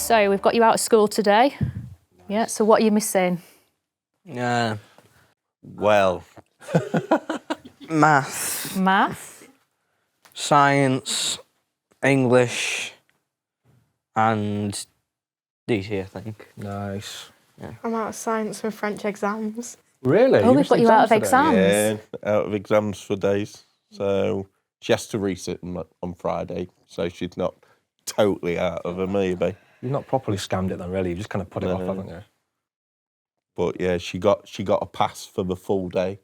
So we've got you out of school today. Yeah, so what are you missing? Well, math, Math? science, English, and DT, I think. Nice. I'm out of science and French exams. Really? Oh, we've got you out of today? exams. Yeah, out of exams for days. So she has to resit them on Friday, so she's not totally out of her maybe. You've not properly scammed it then, really. You've just kind of put it off, haven't you? But yeah, she got a pass for the full day.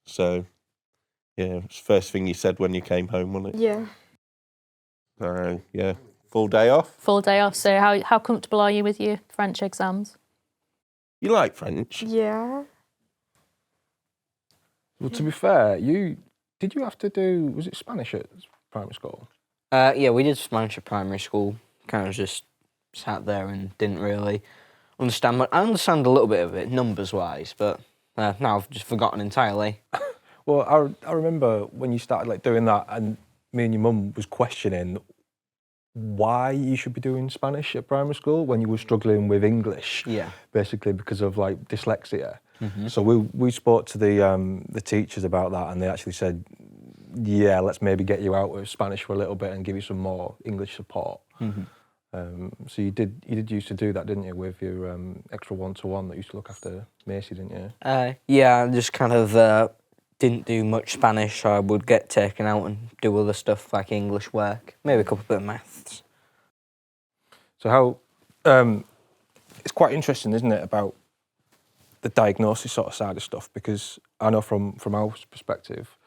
So yeah, it's the first thing you said when you came home, wasn't it? Yeah. So yeah, full day off. Full day off. So how comfortable are you with your French exams? You like French? Yeah. Well, to be fair, did you have to do, was it Spanish at primary school? Yeah, we did Spanish at primary school. Kind of just sat there and didn't really understand. I understand a little bit of it, numbers-wise, but now I've just forgotten entirely. Well, I remember when you started doing that, and me and your mum was questioning why you should be doing Spanish at primary school when you were struggling with English. Yeah. Basically because of dyslexia. Mm-hmm. So we spoke to the teachers about that, and they actually said, yeah, let's maybe get you out with Spanish for a little bit and give you some more English support. Mm-hmm. So you did used to do that, didn't you, with your extra one-to-one that used to look after Macy, didn't you? Yeah, I just kind of didn't do much Spanish. I would get taken out and do other stuff like English work, maybe a couple bit of maths. So how it's quite interesting, isn't it, about the diagnosis sort of side of stuff, because I know from our perspective,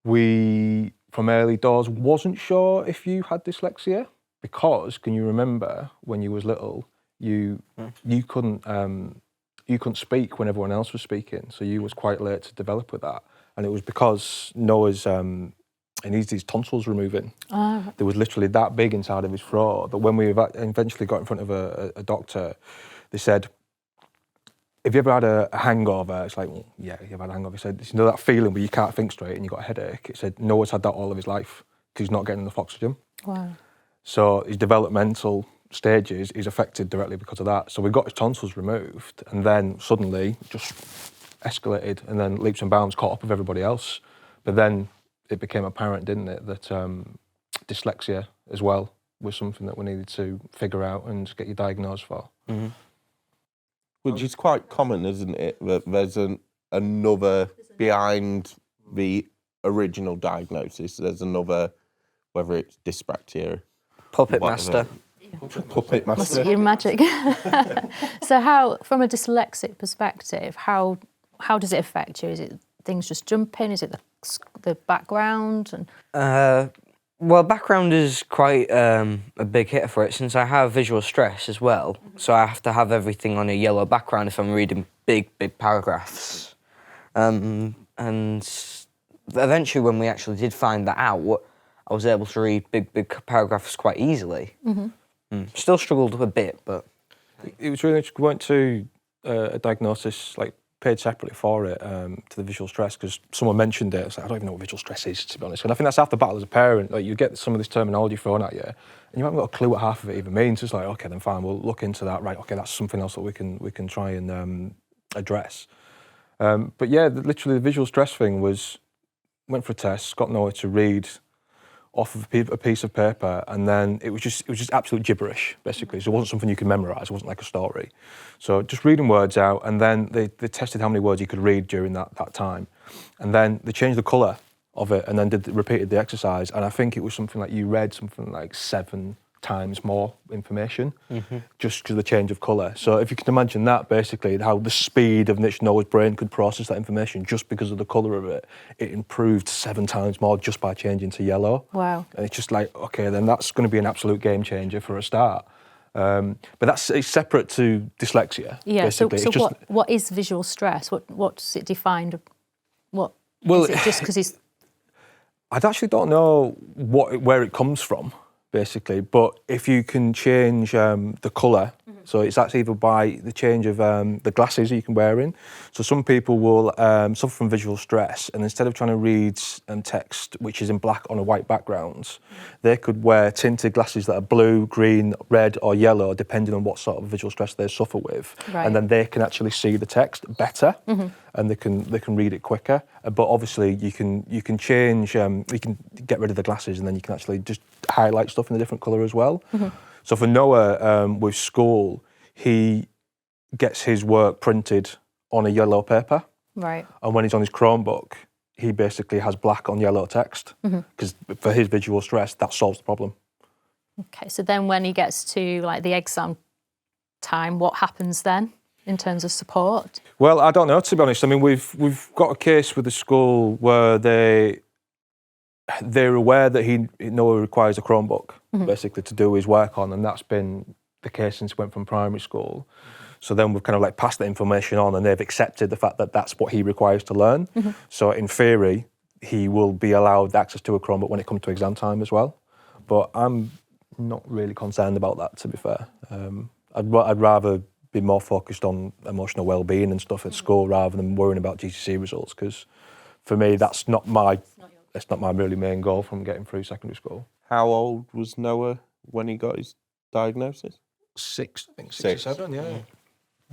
we from early doors wasn't sure if you had dyslexia, because can you remember when you was little, you couldn't speak when everyone else was speaking, so you was quite late to develop with that, and it was because Noah's he needs these tonsils removing. There was literally that big inside of his throat that when we eventually got in front of a doctor, they said, have you ever had a hangover? It's like, well, yeah, you've had a hangover. He said, you know that feeling where you can't think straight and you've got a headache? He said, Noah's had that all of his life because he's not getting enough oxygen. Wow. So his developmental stages is affected directly because of that. So we got his tonsils removed, and then suddenly just escalated, and then leaps and bounds caught up with everybody else. But then it became apparent, didn't it, that dyslexia as well was something that we needed to figure out and get you diagnosed for. Mm-hmm. Which is quite common, isn't it? That there's another behind the original diagnosis. There's another, whether it's dyspraxia, Puppet whatever. master. Puppet Must master. be your magic. So how, from a dyslexic perspective, how does it affect you? Is it things just jumping? Is it the background? And Well, background is quite a big hitter for it, since I have visual stress as well. So I have to have everything on a yellow background if I'm reading big paragraphs. And eventually, when we actually did find that out, I was able to read big paragraphs quite easily. Mm-hmm. Still struggled a bit, but It was really interesting. We went to a diagnosis, paid separately for it, to the visual stress, because someone mentioned it. I was like, I don't even know what visual stress is, to be honest. And I think that's half the battle as a parent. You get some of this terminology thrown at you, and you haven't got a clue what half of it even means. It's like, okay, then fine, we'll look into that. Right, okay, that's something else that we can try and address. But yeah, literally the visual stress thing was, went for a test, got Noah to read off of a piece of paper, and then it was just absolute gibberish, basically. So it wasn't something you could memorise, it wasn't like a story. So just reading words out, and then they tested how many words you could read during that time. And then they changed the colour of it, and then repeated the exercise, and I think it was something like you read something like 7 times more information, just because of the change of colour. So if you can imagine that, basically, how the speed of which Noah's brain could process that information just because of the colour of it, it improved 7 times more just by changing to yellow. wow. And it's just like, okay, then that's going to be an absolute game changer for a start. But it's separate to dyslexia. Yeah. Basically. So what is visual stress? What's it defined? Well, is it just because he's? I actually don't know where it comes from, basically. But if you can change the colour So it's actually either by the change of the glasses you can wear in. So some people will suffer from visual stress, and instead of trying to read text which is in black on a white background, they could wear tinted glasses that are blue, green, red or yellow, depending on what sort of visual stress they suffer with. Right. And then they can actually see the text better, and they can read it quicker. But obviously you can change, you can get rid of the glasses, and then you can actually just highlight stuff in a different colour as well. So for Noah, with school, he gets his work printed on a yellow paper. Right. And when he's on his Chromebook, he basically has black on yellow text. Because for his visual stress, that solves the problem. Okay, so then when he gets to like the exam time, what happens then in terms of support? Well, I don't know, to be honest. I mean, we've got a case with the school where they're aware that Noah requires a Chromebook, basically, to do his work on, and that's been the case since he went from primary school. So then we've kind of like passed the information on, and they've accepted the fact that that's what he requires to learn. So in theory, he will be allowed access to a Chromebook when it comes to exam time as well. But I'm not really concerned about that, to be fair. I'd rather be more focused on emotional well-being and stuff at school rather than worrying about GCSE results, because for me, that's not my really main goal from getting through secondary school. How old was Noah when he got his diagnosis? 6 or 6. 7, yeah.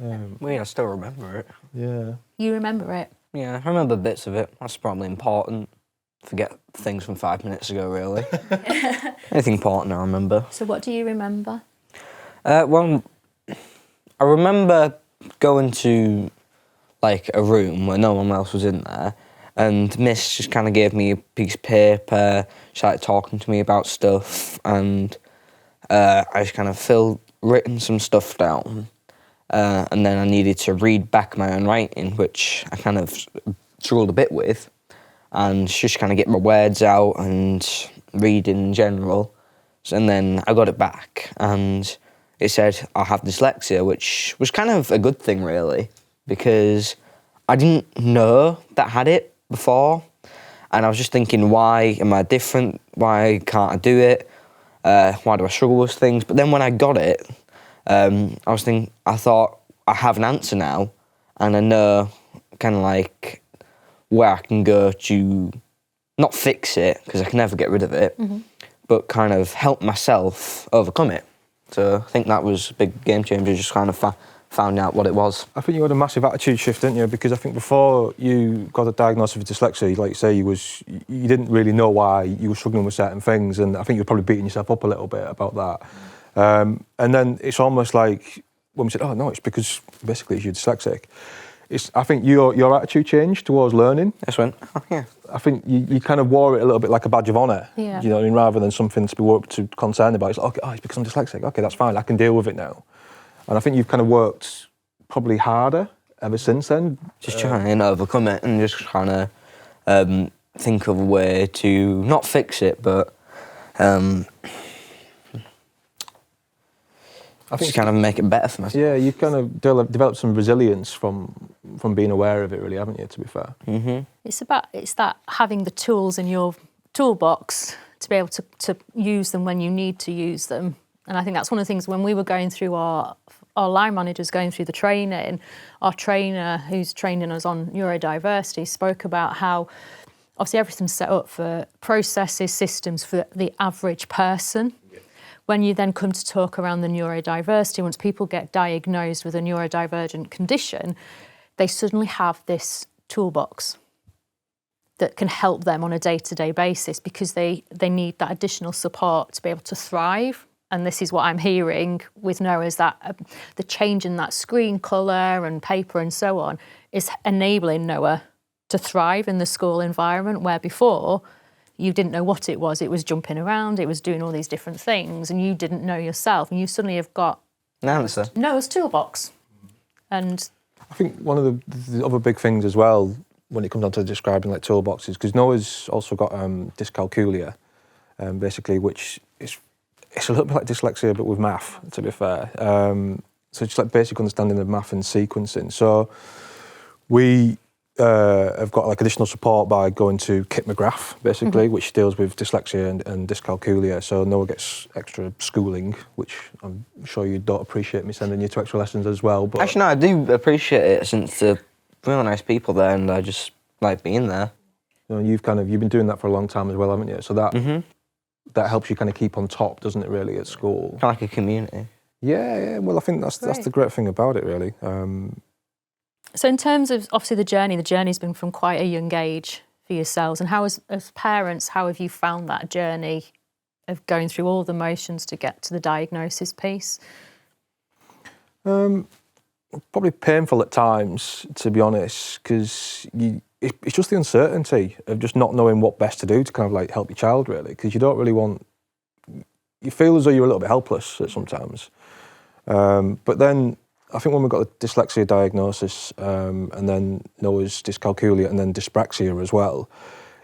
I still remember it. Yeah. You remember it? Yeah, I remember bits of it. That's probably important. Forget things from 5 minutes ago, really. Anything important I remember. So what do you remember? Well, I remember going to like a room where no one else was in there, and Miss just kind of gave me a piece of paper, she started talking to me about stuff, and I just kind of written some stuff down, and then I needed to read back my own writing, which I kind of struggled a bit with, and just kind of get my words out and read in general. And then I got it back, and it said I have dyslexia, which was kind of a good thing, really, because I didn't know that I had it before, and I was just thinking, why am I different? Why can't I do it? Why do I struggle with things? But then when I got it, I thought I have an answer now, and I know kind of like where I can go to not fix it, because I can never get rid of it, but kind of help myself overcome it. So I think that was a big game changer, just kind of found out what it was. I think you had a massive attitude shift, didn't you? Because I think before you got a diagnosis with dyslexia, like you say, you didn't really know why you were struggling with certain things, and I think you were probably beating yourself up a little bit about that. And then it's almost like when we said, oh no, it's because basically you're dyslexic. I think your attitude changed towards learning. I just went, oh yeah. I think you kind of wore it a little bit like a badge of honour. Yeah. You know what I mean? Rather than something to be concerned about. It's like, okay, it's because I'm dyslexic. Okay, that's fine. I can deal with it now. And I think you've kind of worked probably harder ever since then. Just trying to overcome it and just trying to think of a way to not fix it, but I think just kind of make it better for myself. Yeah, you've kind of developed some resilience from being aware of it, really, haven't you, to be fair? Mm-hmm. It's that having the tools in your toolbox to be able to use them when you need to use them. And I think that's one of the things when we were going through our line managers going through the training, our trainer who's training us on neurodiversity spoke about how obviously everything's set up for processes, systems for the average person. When you then come to talk around the neurodiversity, once people get diagnosed with a neurodivergent condition, they suddenly have this toolbox that can help them on a day-to-day basis because they need that additional support to be able to thrive. And this is what I'm hearing with Noah, is that the change in that screen colour and paper and so on is enabling Noah to thrive in the school environment, where before you didn't know what it was jumping around, it was doing all these different things, and you didn't know yourself, and you suddenly have got An answer. Noah's toolbox. And I think one of the other big things as well when it comes down to describing like toolboxes, because Noah's also got dyscalculia, basically, which is it's a little bit like dyslexia but with math, to be fair. So it's like basic understanding of math and sequencing. So we have got like additional support by going to Kit McGrath, basically, which deals with dyslexia and dyscalculia. So Noah gets extra schooling, which I'm sure you don't appreciate me sending you to extra lessons as well. But Actually, no, I do appreciate it since they're really nice people there, and I just like being there. you know, you've been doing that for a long time as well, haven't you? So that helps you kind of keep on top, doesn't it? Really, at school, Kind of like a community. Yeah. Well, I think that's the great thing about it, really. So in terms of, obviously, the journey's been from quite a young age for yourselves. And how, as parents, how have you found that journey of going through all the motions to get to the diagnosis piece? Probably painful at times, to be honest, because it's just the uncertainty of just not knowing what best to do to kind of like help your child, really, because you don't really want... You feel as though you're a little bit helpless at sometimes. But then... I think when we got the dyslexia diagnosis and then Noah's dyscalculia and then dyspraxia as well,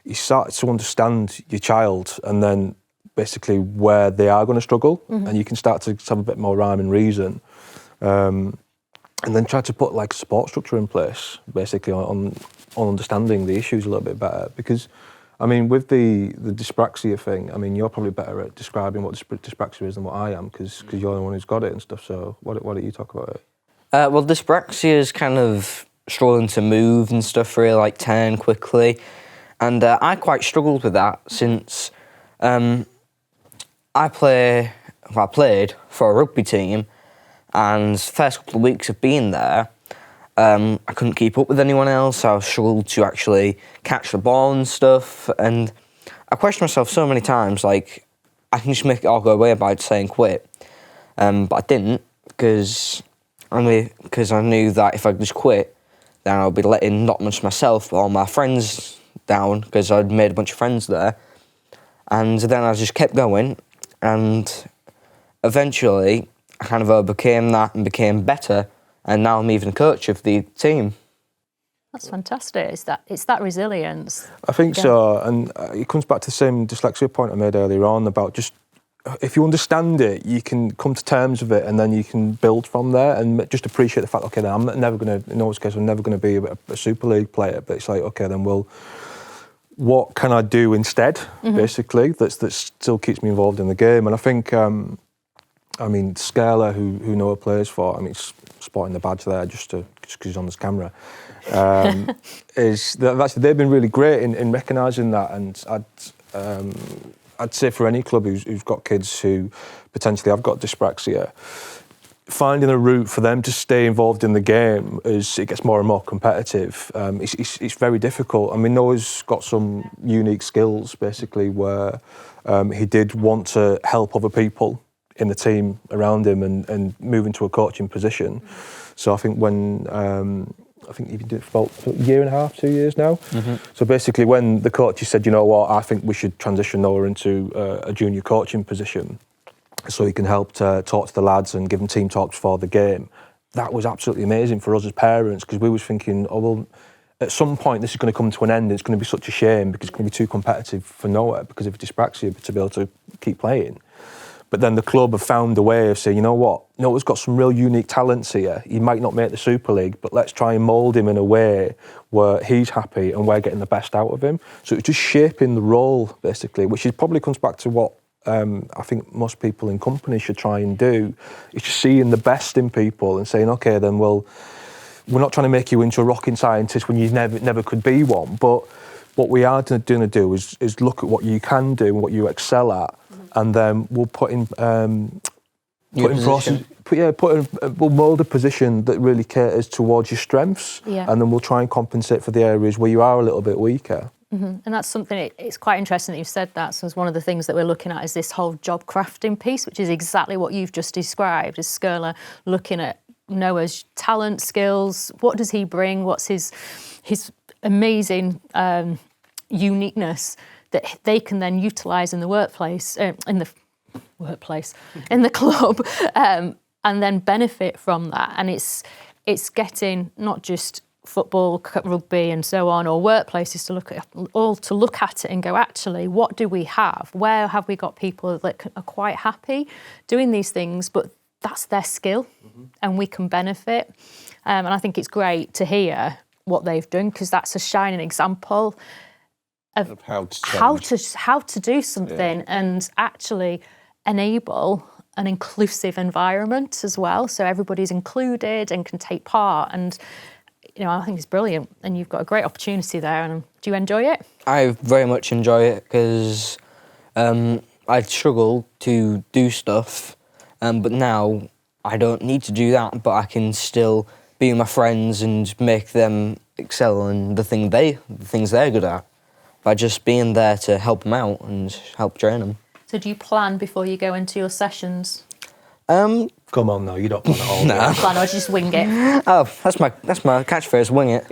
you start to understand your child and then basically where they are going to struggle, and you can start to have a bit more rhyme and reason, and then try to put like support structure in place, basically on understanding the issues a little bit better. Because, I mean, with the dyspraxia thing, I mean, you're probably better at describing what dyspraxia is than what I am, because you're the one who's got it and stuff. So why don't you talk about it? Well, dyspraxia is kind of struggling to move and stuff, really, like turn quickly. And I quite struggled with that since I played for a rugby team, and the first couple of weeks of being there, I couldn't keep up with anyone else. I struggled to actually catch the ball and stuff. And I questioned myself so many times, like, I can just make it all go away by saying quit. But I didn't, because I knew that if I just quit, then I'll be letting not just myself but all my friends down, because I'd made a bunch of friends there. And then I just kept going, and eventually I kind of overcame that and became better, and now I'm even a coach of the team. That's fantastic. It's that resilience. I think so, and it comes back to the same dyslexia point I made earlier on about just, if you understand it, you can come to terms with it, and then you can build from there and just appreciate the fact, okay, then I'm never going to, in Noah's case, I'm never going to be a Super League player, but it's like, okay, then what can I do instead, basically, that still keeps me involved in the game? And I think, I mean, Scala, who Noah plays for, I mean, he's sporting the badge there just because he's on this camera, they've been really great in recognising that, and I'd say for any club who's got kids who potentially have got dyspraxia, finding a route for them to stay involved in the game as it gets more and more competitive, it's very difficult. I mean, Noah's got some unique skills, basically, where he did want to help other people in the team around him and move into a coaching position. So I think I think you've been doing it for about a year and a half, 2 years now. So basically when the coaches said, you know what, I think we should transition Noah into a junior coaching position so he can help to talk to the lads and give them team talks for the game, that was absolutely amazing for us as parents, because we was thinking, oh, well, at some point this is going to come to an end, and it's going to be such a shame because it's going to be too competitive for Noah because of dyspraxia to be able to keep playing. But then the club have found a way of saying, you know what, Noah's got some real unique talents here. He might not make the Super League, but let's try and mould him in a way where he's happy and we're getting the best out of him. So it's just shaping the role, basically, which probably comes back to what I think most people in companies should try and do. It's just seeing the best in people and saying, okay, then we're not trying to make you into a rocket scientist when you never could be one, but what we are going to do is look at what you can do and what you excel at, and then we'll we'll mould a position that really caters towards your strengths, and then we'll try and compensate for the areas where you are a little bit weaker. And that's something, it's quite interesting that you've said that. So one of the things that we're looking at is this whole job crafting piece, which is exactly what you've just described, is Scurla looking at Noah's talent, skills, what does he bring, what's his amazing uniqueness that they can then utilise in the workplace, in the club, and then benefit from that. And it's getting not just football, rugby and so on, or workplaces to look at it and go, actually, what do we have? Where have we got people that are quite happy doing these things, but that's their skill and we can benefit. And I think it's great to hear what they've done, because that's a shining example Of how to change. how to do something and actually enable an inclusive environment as well, so everybody's included and can take part. And I think it's brilliant, and you've got a great opportunity there. And do you enjoy it? I very much enjoy it because I struggle to do stuff, but now I don't need to do that, but I can still be with my friends and make them excel in the things they're good at by just being there to help them out and help train them. So do you plan before you go into your sessions? Come on, no, you don't plan at all. No. Plan or just wing it? Oh, that's my catchphrase, wing it.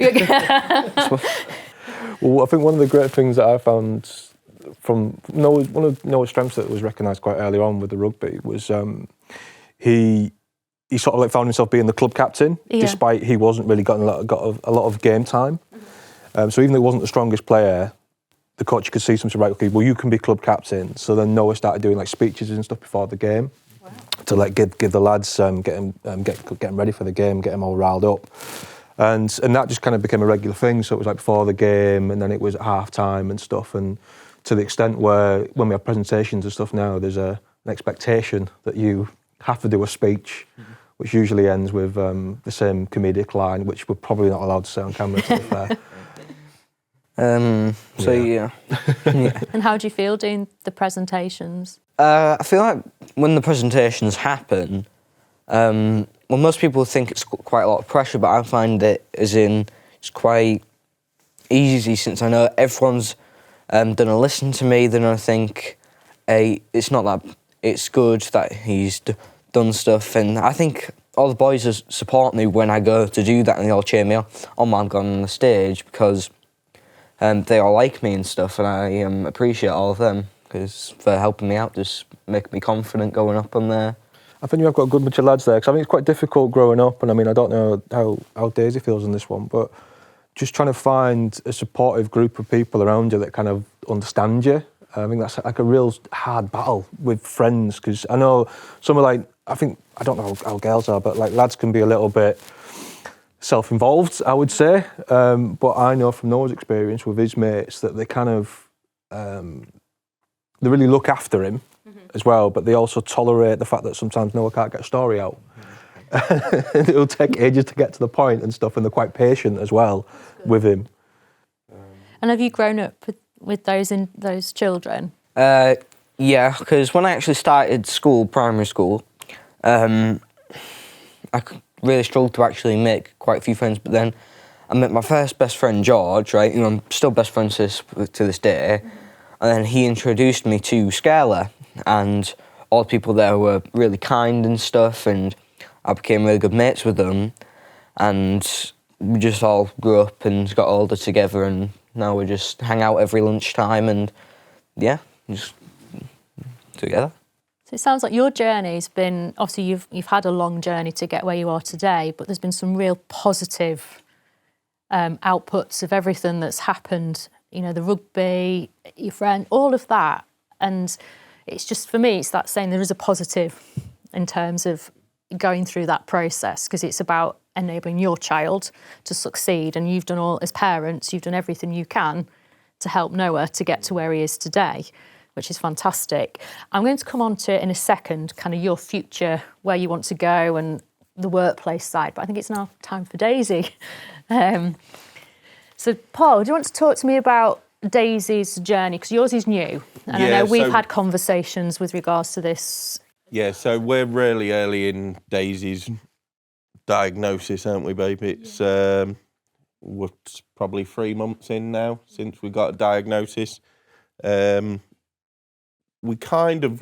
Well, I think one of the great things that I found from one of Noah's strengths that was recognised quite early on with the rugby was he sort of like found himself being the club captain, despite he wasn't really got a lot of game time. So even though he wasn't the strongest player, the coach could see something, right, okay, well, you can be club captain. So then Noah started doing like speeches and stuff before the game to like give the lads, get them ready for the game, get them all riled up. And that just kind of became a regular thing. So it was like before the game, and then it was at half time and stuff. And to the extent where when we have presentations and stuff now, there's an expectation that you have to do a speech, which usually ends with the same comedic line, which we're probably not allowed to say on camera, to be fair. Yeah. And how do you feel doing the presentations? I feel like when the presentations happen, most people think it's quite a lot of pressure, but I find it's quite easy, since I know everyone's going to listen to me. They're going to think, hey, it's not that, it's good that he's done stuff. And I think all the boys support me when I go to do that, and they all cheer me on when I'm going on the stage, because they all like me and stuff, and I appreciate all of them for helping me out, just make me confident going up on there. I think you have got a good bunch of lads there, because I think it's quite difficult growing up, and I mean, I don't know how Daisy feels on this one, but just trying to find a supportive group of people around you that kind of understand you. I think that's like a real hard battle with friends, because I know some are like, I don't know how girls are, but like lads can be a little bit self-involved, I would say. But I know from Noah's experience with his mates that they kind of, they really look after him as well, but they also tolerate the fact that sometimes Noah can't get a story out. It'll take ages to get to the point and stuff, and they're quite patient as well with him. And have you grown up with those children? Yeah, because when I actually started primary school, I really struggled to actually make quite a few friends, but then I met my first best friend, George, right? I'm still best friends to this day, and then he introduced me to Scarla, and all the people there were really kind and stuff, and I became really good mates with them, and we just all grew up and got older together, and now we just hang out every lunchtime, and yeah, just together. So it sounds like your journey's been, obviously you've had a long journey to get where you are today, but there's been some real positive outputs of everything that's happened, the rugby, your friend, all of that. And it's just, for me, it's that saying there is a positive in terms of going through that process, because it's about enabling your child to succeed, and you've done all, as parents, you've done everything you can to help Noah to get to where he is today, which is fantastic. I'm going to come on to it in a second, kind of your future, where you want to go and the workplace side, but I think it's now time for Daisy. So Paul, do you want to talk to me about Daisy's journey? Because yours is new, and I know we've had conversations with regards to this. Yeah, so we're really early in Daisy's diagnosis, aren't we, babe? It's we're probably 3 months in now since we got a diagnosis. We kind of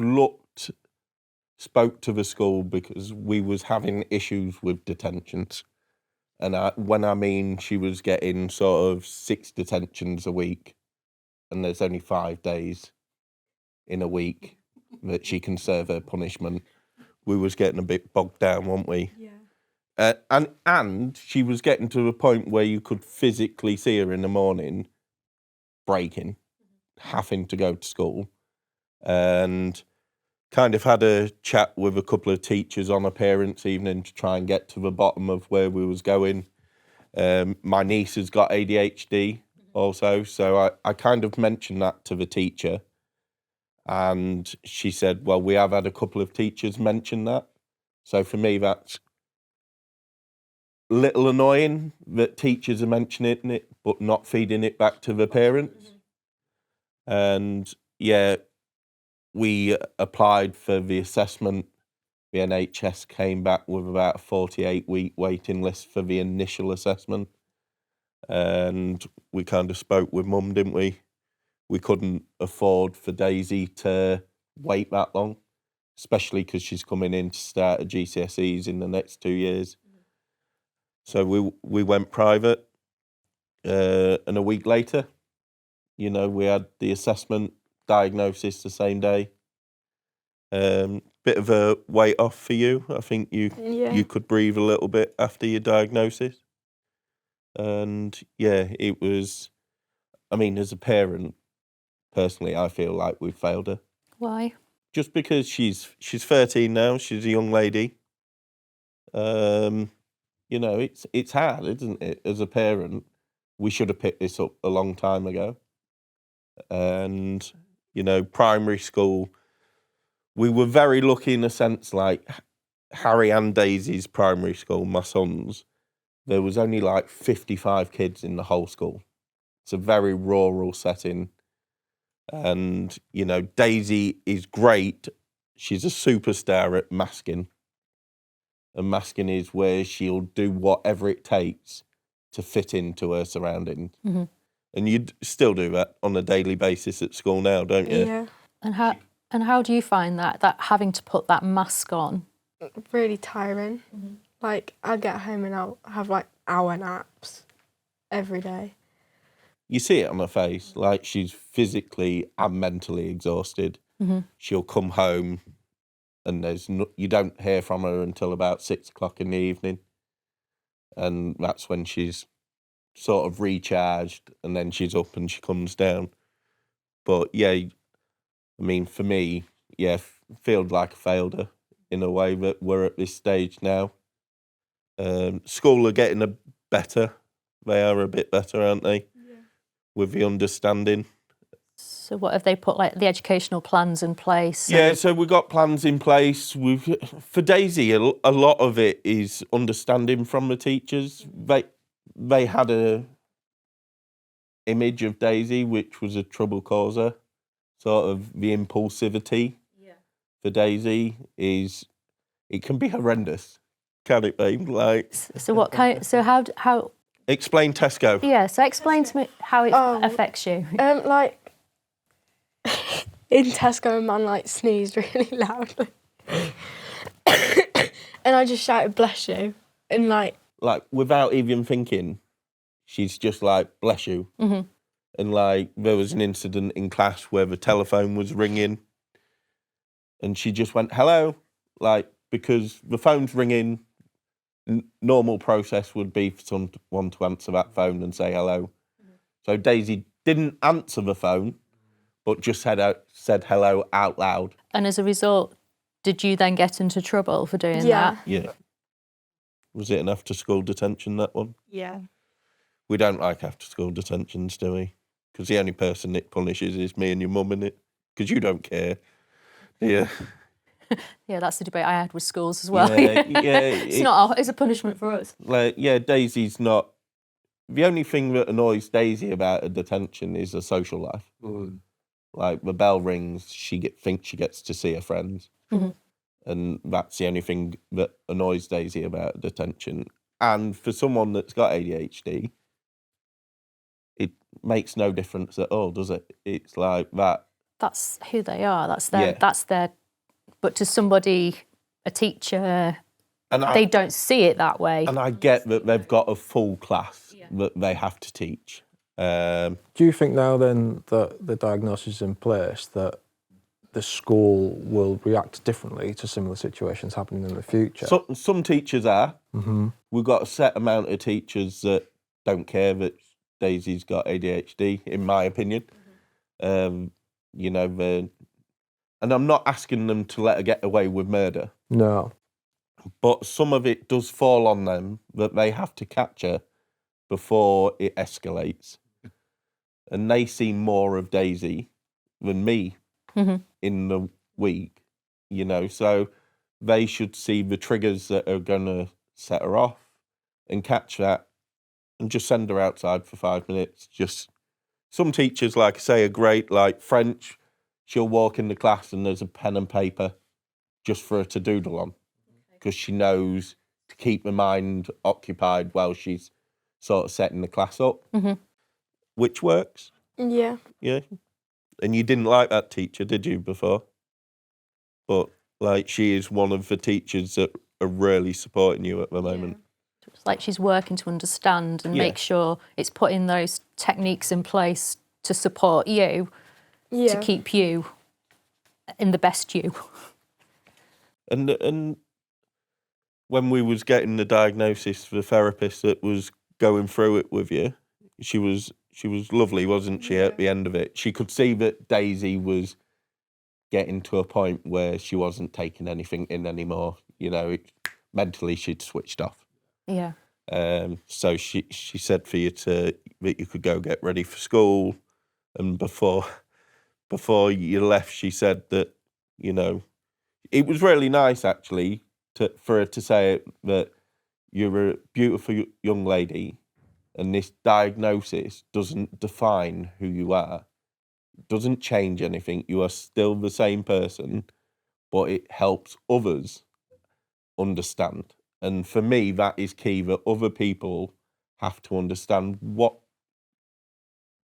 spoke to the school because we was having issues with detentions. And when I mean she was getting sort of 6 detentions a week, and there's only 5 days in a week that she can serve her punishment, we was getting a bit bogged down, weren't we? Yeah. And she was getting to a point where you could physically see her in the morning breaking, having to go to school, and kind of had a chat with a couple of teachers on a parents' evening to try and get to the bottom of where we was going. My niece has got ADHD also, so I kind of mentioned that to the teacher, and she said, well, we have had a couple of teachers mention that. So for me, that's a little annoying that teachers are mentioning it but not feeding it back to the parents. And yeah, we applied for the assessment. The NHS came back with about a 48-week waiting list for the initial assessment. And we kind of spoke with Mum, didn't we? We couldn't afford for Daisy to wait that long, especially because she's coming in to start her GCSEs in the next 2 years. So we went private, and a week later, you know, we had the assessment, diagnosis the same day. Bit of a weight off for you. I think you could breathe a little bit after your diagnosis. And yeah, it was, I mean, as a parent, personally, I feel like we've failed her. Why? Just because she's 13 now, she's a young lady. You know, it's hard, isn't it? As a parent, we should have picked this up a long time ago. And, you know, primary school, we were very lucky in a sense, like Harry and Daisy's primary school, my son's, there was only like 55 kids in the whole school. It's a very rural setting. And, you know, Daisy is great. She's a superstar at masking. And masking is where she'll do whatever it takes to fit into her surroundings. Mm-hmm. And you still do that on a daily basis at school now, don't you? Yeah. And how do you find that having to put that mask on? Really tiring. Mm-hmm. Like, I'll get home and I'll have like hour naps every day. You see it on her face, like she's physically and mentally exhausted. Mm-hmm. She'll come home and you don't hear from her until about 6 o'clock in the evening. And that's when she's sort of recharged, and then she's up and she comes down. But yeah, I mean, for me, yeah, feels like I failed her in a way that we're at this stage now. School are getting better. They are a bit better, aren't they? Yeah. With the understanding. So what have they put, like the educational plans in place? Yeah, so we've got plans in place. For Daisy, a lot of it is understanding from the teachers. They had a image of Daisy, which was a trouble causer. Sort of the impulsivity for Daisy it can be horrendous, can it be? Like, so what kind? So how? Explain Tesco. Yeah, so explain to me how it affects you. Like in Tesco, a man like sneezed really loudly, and I just shouted "bless you," and like without even thinking, she's just like "bless you," mm-hmm. and like there was an incident in class where the telephone was ringing, and she just went "hello," like because the phone's ringing. Normal process would be for someone to answer that phone and say hello. Mm-hmm. So Daisy didn't answer the phone, but just said hello out loud. And as a result, did you then get into trouble for doing that? Yeah. Was it an after-school detention, that one? Yeah. We don't like after-school detentions, do we? Because the only person it punishes is me and your mum, innit? Because you don't care. Yeah. Yeah, that's the debate I had with schools as well. Yeah, It's a punishment for us. Like, yeah, Daisy's not. The only thing that annoys Daisy about a detention is her social life. Mm. Like the bell rings, thinks she gets to see her friends, mm-hmm. and that's the only thing that annoys Daisy about a detention. And for someone that's got ADHD, it makes no difference at all, does it? It's like that. That's who they are. That's their. But to somebody, a teacher, they don't see it that way. And I get that they've got a full class that they have to teach. Do you think now then that the diagnosis is in place that the school will react differently to similar situations happening in the future? Some teachers are. Mm-hmm. We've got a set amount of teachers that don't care that Daisy's got ADHD, in my opinion. Mm-hmm. You know, and I'm not asking them to let her get away with murder. No. But some of it does fall on them that they have to catch her before it escalates. And they see more of Daisy than me in the week, you know, so they should see the triggers that are going to set her off and catch that and just send her outside for 5 minutes. Just some teachers, like I say, are great, like French, she'll walk in the class and there's a pen and paper just for her to doodle on because she knows to keep her mind occupied while she's sort of setting the class up, which works. Yeah. Yeah. And you didn't like that teacher, did you, before? But, like, she is one of the teachers that are really supporting you at the moment. It's like she's working to understand and make sure it's putting those techniques in place to support you, to keep you in the best you. And when we was getting the diagnosis, the therapist that was going through it with you, she was lovely, wasn't she, at the end of it? She could see that Daisy was getting to a point where she wasn't taking anything in anymore. You know, mentally she'd switched off. Yeah. So she said for you that you could go get ready for school, and before you left, she said that, you know, it was really nice actually for her to say that you're a beautiful young lady, and this diagnosis doesn't define who you are, doesn't change anything. You are still the same person, but it helps others understand. And for me, that is key, that other people have to understand what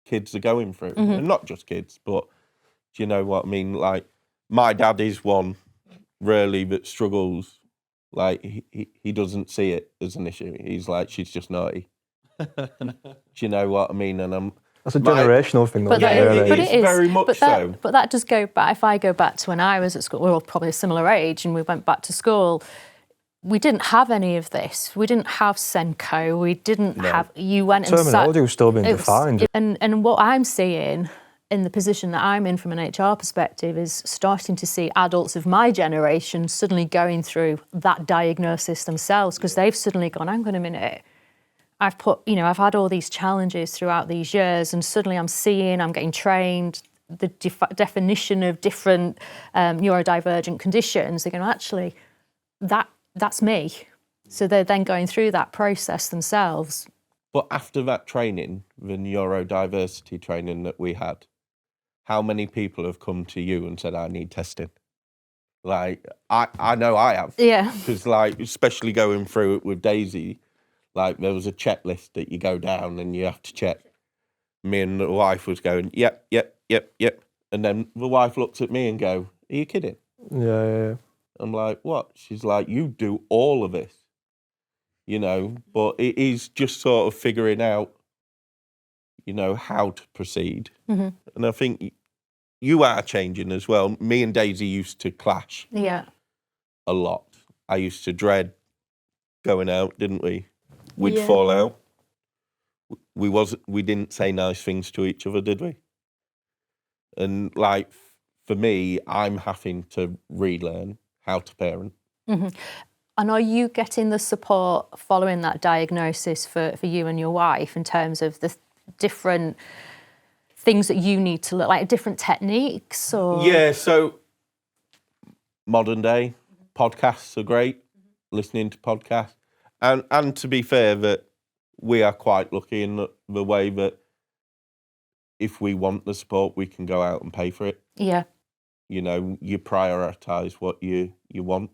kids are going through. And not just kids, but do you know what I mean? Like, my dad is one really that struggles. Like, he doesn't see it as an issue. He's like, she's just naughty. Do you know what I mean? And that's a generational thing, though. But it is very much so. But that does go back. If I go back to when I was at school, we were all probably a similar age, and we went back to school. We didn't have any of this. We didn't have Senko. We didn't have. You went and terminology was still being defined. And what I'm seeing in the position that I'm in from an HR perspective is starting to see adults of my generation suddenly going through that diagnosis themselves, because they've suddenly gone, hang on a minute. I've had all these challenges throughout these years, and suddenly I'm getting trained, the definition of different neurodivergent conditions. They're going, actually, that's me. So they're then going through that process themselves. But after that training, the neurodiversity training that we had, how many people have come to you and said, I need testing? Like, I know I have. Yeah. Because, like, especially going through it with Daisy, like, there was a checklist that you go down and you have to check. Me and the wife was going, yep. And then the wife looks at me and go, are you kidding? Yeah. I'm like, what? She's like, you do all of this, you know, but it is just sort of figuring out, you know, how to proceed. And I think you are changing as well. Me and Daisy used to clash a lot. I used to dread going out, didn't we? We'd fall out. We didn't say nice things to each other, did we? And like, for me, I'm having to relearn how to parent. And are you getting the support following that diagnosis for you and your wife in terms of the different things that you need to look like, different techniques? Or? Yeah, so modern day podcasts are great, listening to podcasts. And to be fair, that we are quite lucky in the way that if we want the support, we can go out and pay for it. Yeah. You know, you prioritise what you want.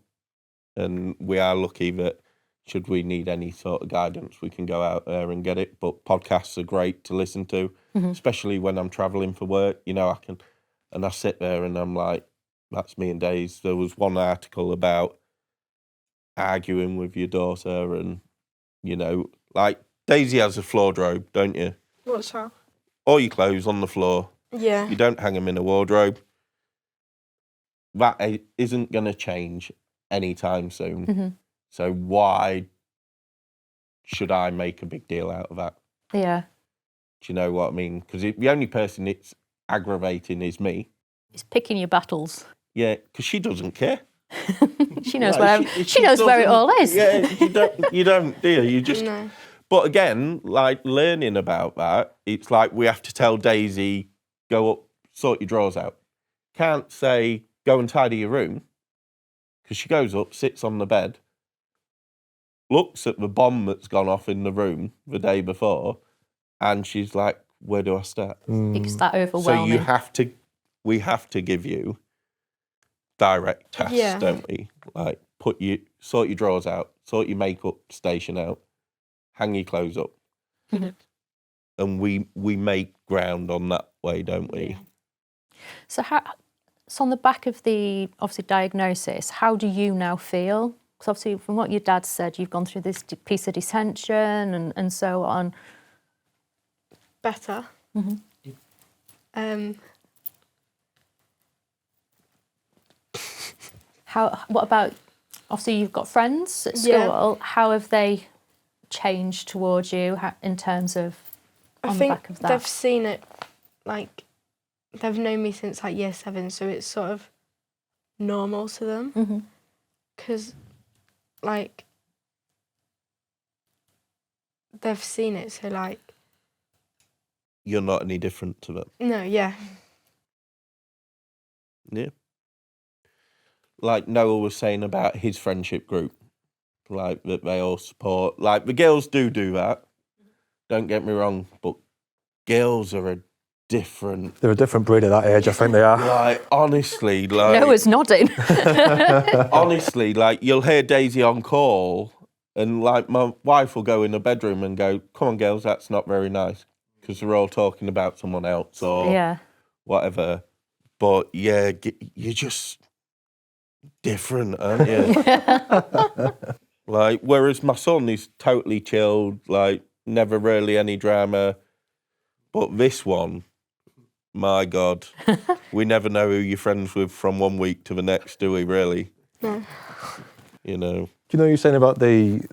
And we are lucky that should we need any sort of guidance, we can go out there and get it. But podcasts are great to listen to, especially when I'm travelling for work. You know, I sit there and I'm like, that's me and Days. There was one article about arguing with your daughter, and, you know, like, Daisy has a wardrobe, don't you? What's that? All your clothes on the floor. Yeah. You don't hang them in a wardrobe. That isn't going to change anytime soon. So why should I make a big deal out of that? Yeah. Do you know what I mean? Because the only person it's aggravating is me. It's picking your battles. Yeah, because she doesn't care. She knows where she knows where it all is. Yeah, you don't, do you? You just. No. But again, like learning about that, it's like we have to tell Daisy, go up, sort your drawers out. Can't say, go and tidy your room, because she goes up, sits on the bed, looks at the bomb that's gone off in the room the day before, and she's like, where do I start? It's that So overwhelming. we have to give you direct tasks, don't we? Like sort your drawers out, sort your makeup station out, hang your clothes up. And we make ground on that way, don't we? So on the back of the obviously diagnosis, how do you now feel? Because obviously from what your dad said, you've gone through this piece of detention and so on. Better. What about, obviously you've got friends at school, Yeah. how have they changed towards you in terms of on the back of that? They've seen it, like, they've known me since like year 7, so it's sort of normal to them. Because, like, they've seen it, so like... You're not any different to them. No, yeah. Yeah. Like Noah was saying about his friendship group, like that they all support. Like the girls do that. Don't get me wrong, but girls are a different. They're a different breed at that age, I think they are. Like honestly, like Noah's nodding. honestly, like you'll hear Daisy on call, and like my wife will go in the bedroom and go, "Come on, girls, that's not very nice," because they're all talking about someone else or whatever. But yeah, you're just different, aren't you? Like, whereas my son is totally chilled, like never really any drama. But this one, my God, we never know who you're friends with from one week to the next, do we? Really? No. You know. Do you know you're saying about the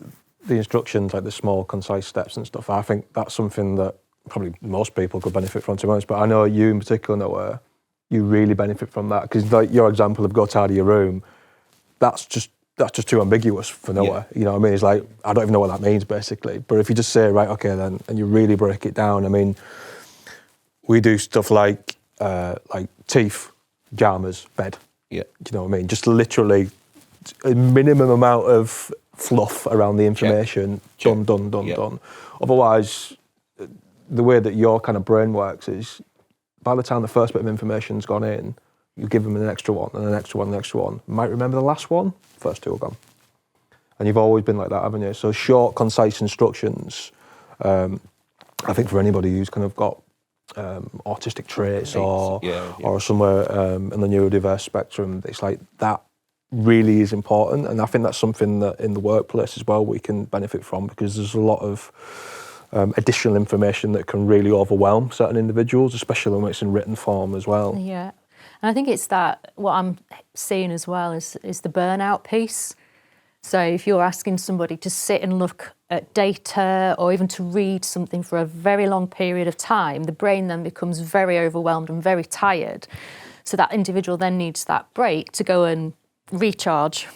instructions, like the small, concise steps and stuff? I think that's something that probably most people could benefit from, to be honest. But I know you in particular, Noah, you really benefit from that because, like your example of go tidy your room, that's just too ambiguous for Noah. Yeah. You know what I mean? It's like I don't even know what that means basically. But if you just say right, okay, then, and you really break it down. I mean, we do stuff like teeth, pajamas, bed. Yeah. Do you know what I mean? Just literally a minimum amount of fluff around the information. Check. Done. Otherwise, the way that your kind of brain works is, by the time the first bit of information's gone in, you give them an extra one and an extra one and an extra one. You might remember the last one, first two are gone. And you've always been like that, haven't you? So short, concise instructions, I think for anybody who's kind of got autistic traits or somewhere in the neurodiverse spectrum, it's like that really is important. And I think that's something that in the workplace as well we can benefit from, because there's a lot of additional information that can really overwhelm certain individuals, especially when it's in written form as well. Yeah. And I think it's that, what I'm seeing as well is the burnout piece. So if you're asking somebody to sit and look at data or even to read something for a very long period of time, the brain then becomes very overwhelmed and very tired. So that individual then needs that break to go and recharge.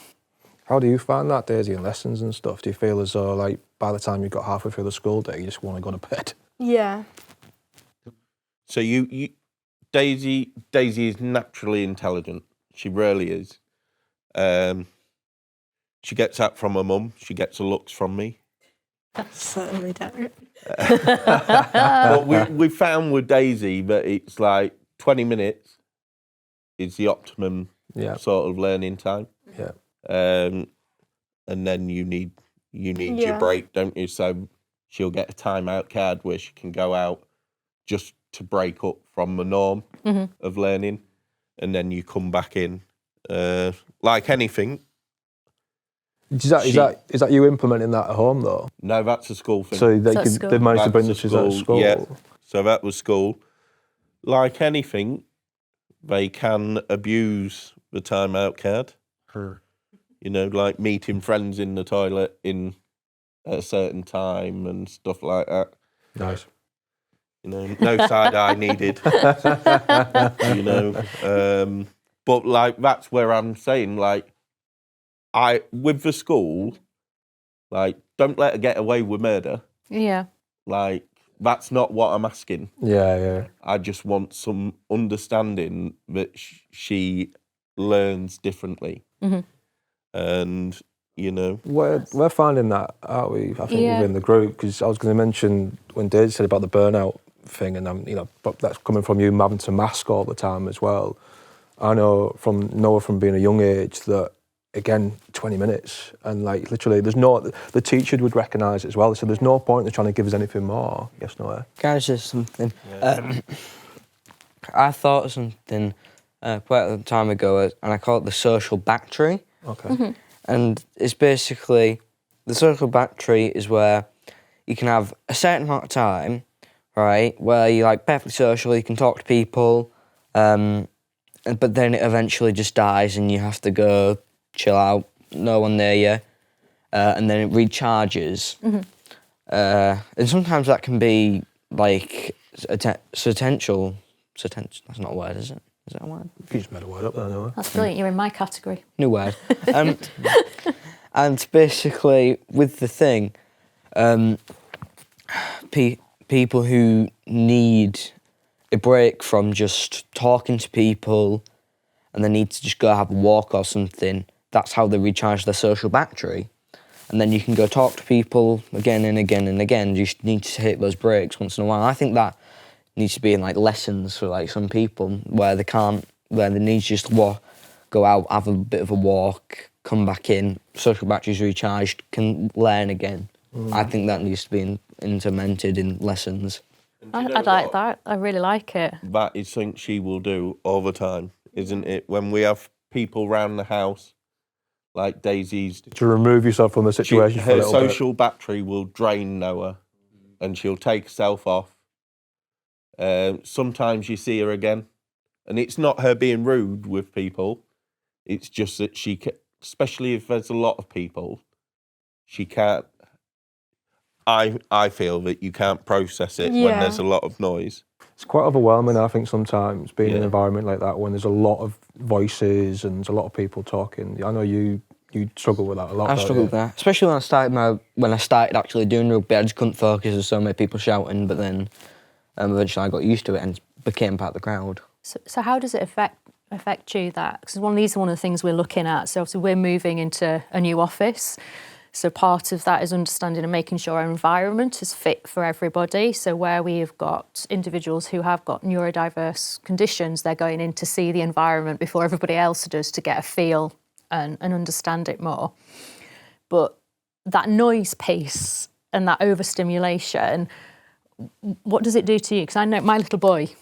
How do you find that, Daisy, in lessons and stuff? Do you feel as though, like, by the time you got halfway through the school day, you just want to go to bed? Yeah. So Daisy is naturally intelligent. She really is. She gets that from her mum. She gets her looks from me. Certainly don't. But we found with Daisy that it's like 20 minutes is the optimum sort of learning time. Yeah. And then you need your break, don't you? So she'll get a timeout card where she can go out just to break up from the norm of learning, and then you come back in. Like anything. Is that you implementing that at home though? No, that's a school thing. So they managed to bring the to school. Yeah. So that was school. Like anything, they can abuse the timeout card. You know, like meeting friends in the toilet at a certain time and stuff like that. Nice. You know, no side eye needed. You know, but like that's where I'm saying, like, with the school, like, don't let her get away with murder. Yeah. Like, that's not what I'm asking. Yeah. I just want some understanding that she learns differently. And, you know. We're finding that, aren't we? I think Yeah. within the group, because I was going to mention when Dave said about the burnout thing, and you know, but that's coming from you having to mask all the time as well. I know from Noah from being a young age that, again, 20 minutes, and like literally, the teacher would recognise it as well. So there's no point in trying to give us anything more. Yes, Noah. Can I say something? I thought of something quite a time ago, and I call it the social battery. Okay. And it's basically, the social battery is where you can have a certain amount of time, right, where you're like perfectly social, you can talk to people, but then it eventually just dies and you have to go chill out, no one near you, and then it recharges. And sometimes that can be like potential. That's not a word, is it? Is that a word? You just made a word up there, Noah. That's brilliant. You're in my category. New word. And basically, with the thing, people who need a break from just talking to people and they need to just go have a walk or something, that's how they recharge their social battery. And then you can go talk to people again and again and again. You just need to hit those breaks once in a while. I think that needs to be in like lessons for like some people where they need to just go out, have a bit of a walk, come back in, social batteries recharged, can learn again. I think that needs to be implemented in lessons. I like that. I really like it. That is something she will do all the time, isn't it? When we have people round the house, like Daisy's... To remove yourself from the situation for a her little bit. social battery will drain Noah and she'll take herself off. Sometimes you see her again, and it's not her being rude with people. It's just that she, especially if there's a lot of people, she can't. I feel that you can't process it when there's a lot of noise. It's quite overwhelming, I think, sometimes being in an environment like that when there's a lot of voices and there's a lot of people talking. I know you struggle with that a lot. I struggled with that, especially when I started actually doing rugby. I just couldn't focus. There's so many people shouting, but then eventually I got used to it and became part of the crowd. So how does it affect you, that? Because these are one of the things we're looking at. So obviously we're moving into a new office. So part of that is understanding and making sure our environment is fit for everybody. So where we have got individuals who have got neurodiverse conditions, they're going in to see the environment before everybody else does to get a feel and understand it more. But that noise piece and that overstimulation, what does it do to you? Because I know my little boy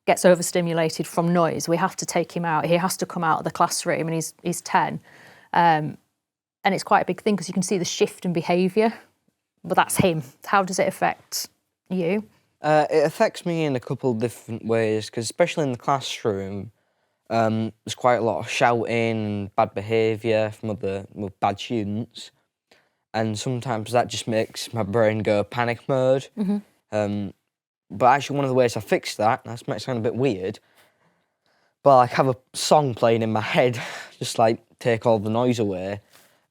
gets overstimulated from noise. We have to take him out. He has to come out of the classroom, and he's 10. And it's quite a big thing because you can see the shift in behaviour. But that's him. How does it affect you? It affects me in a couple of different ways, because especially in the classroom, there's quite a lot of shouting and bad behaviour from bad students. And sometimes that just makes my brain go panic mode. But actually one of the ways I fixed that might sound a bit weird, but I have a song playing in my head, just like take all the noise away,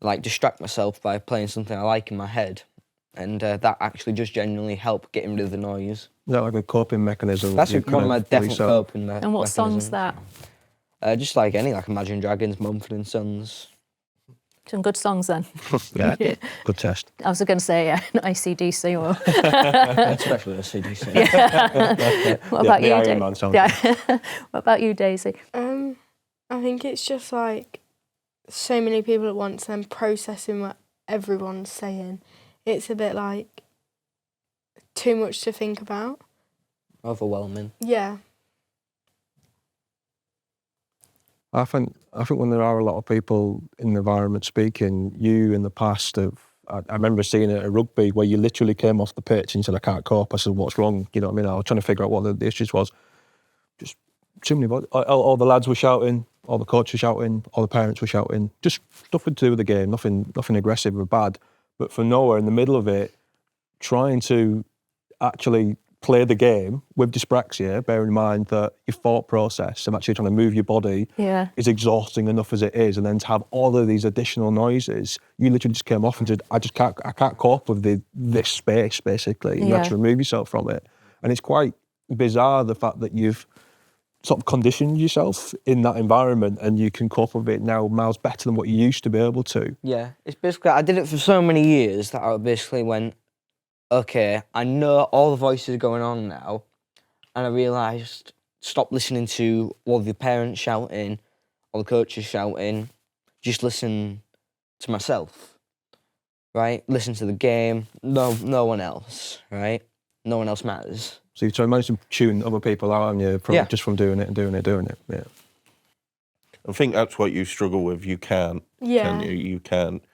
like distract myself by playing something I like in my head. And that actually just genuinely help getting rid of the noise. Is that like a coping mechanism? That's one of my definite coping mechanisms. And what song's that? Just like any, like Imagine Dragons, Mumford & Sons. Some good songs then. Yeah, good test. I was going to say, not AC/DC or... Especially AC/DC. What about you, Iron Man song. What about you, Daisy? I think it's just like so many people at once and processing what everyone's saying. It's a bit like too much to think about. Overwhelming. Yeah. I think when there are a lot of people in the environment speaking, you in the past have, I remember seeing it at rugby where you literally came off the pitch and you said, I can't cope. I said, what's wrong? You know what I mean? I was trying to figure out what the issues was. Just too many, all the lads were shouting, all the coaches were shouting, all the parents were shouting, just stuff to do with the game, nothing aggressive or bad. But for Noah, in the middle of it, trying to actually play the game with dyspraxia, bearing in mind that your thought process and actually trying to move your body is exhausting enough as it is, and then to have all of these additional noises, you literally just came off and said, I can't cope with this space, basically. And you had to remove yourself from it. And it's quite bizarre, the fact that you've sort of conditioned yourself in that environment and you can cope with it now miles better than what you used to be able to. Yeah, it's basically, I did it for so many years that I basically went, okay, I know all the voices going on now, and I realised, stop listening to all the parents shouting, all the coaches shouting, just listen to myself, right? Listen to the game, no one else, right? No one else matters. So you've managed to tune other people out, haven't you, just from doing it and doing it. Yeah. I think that's what you struggle with. You can't. Yeah. Can you? You can't.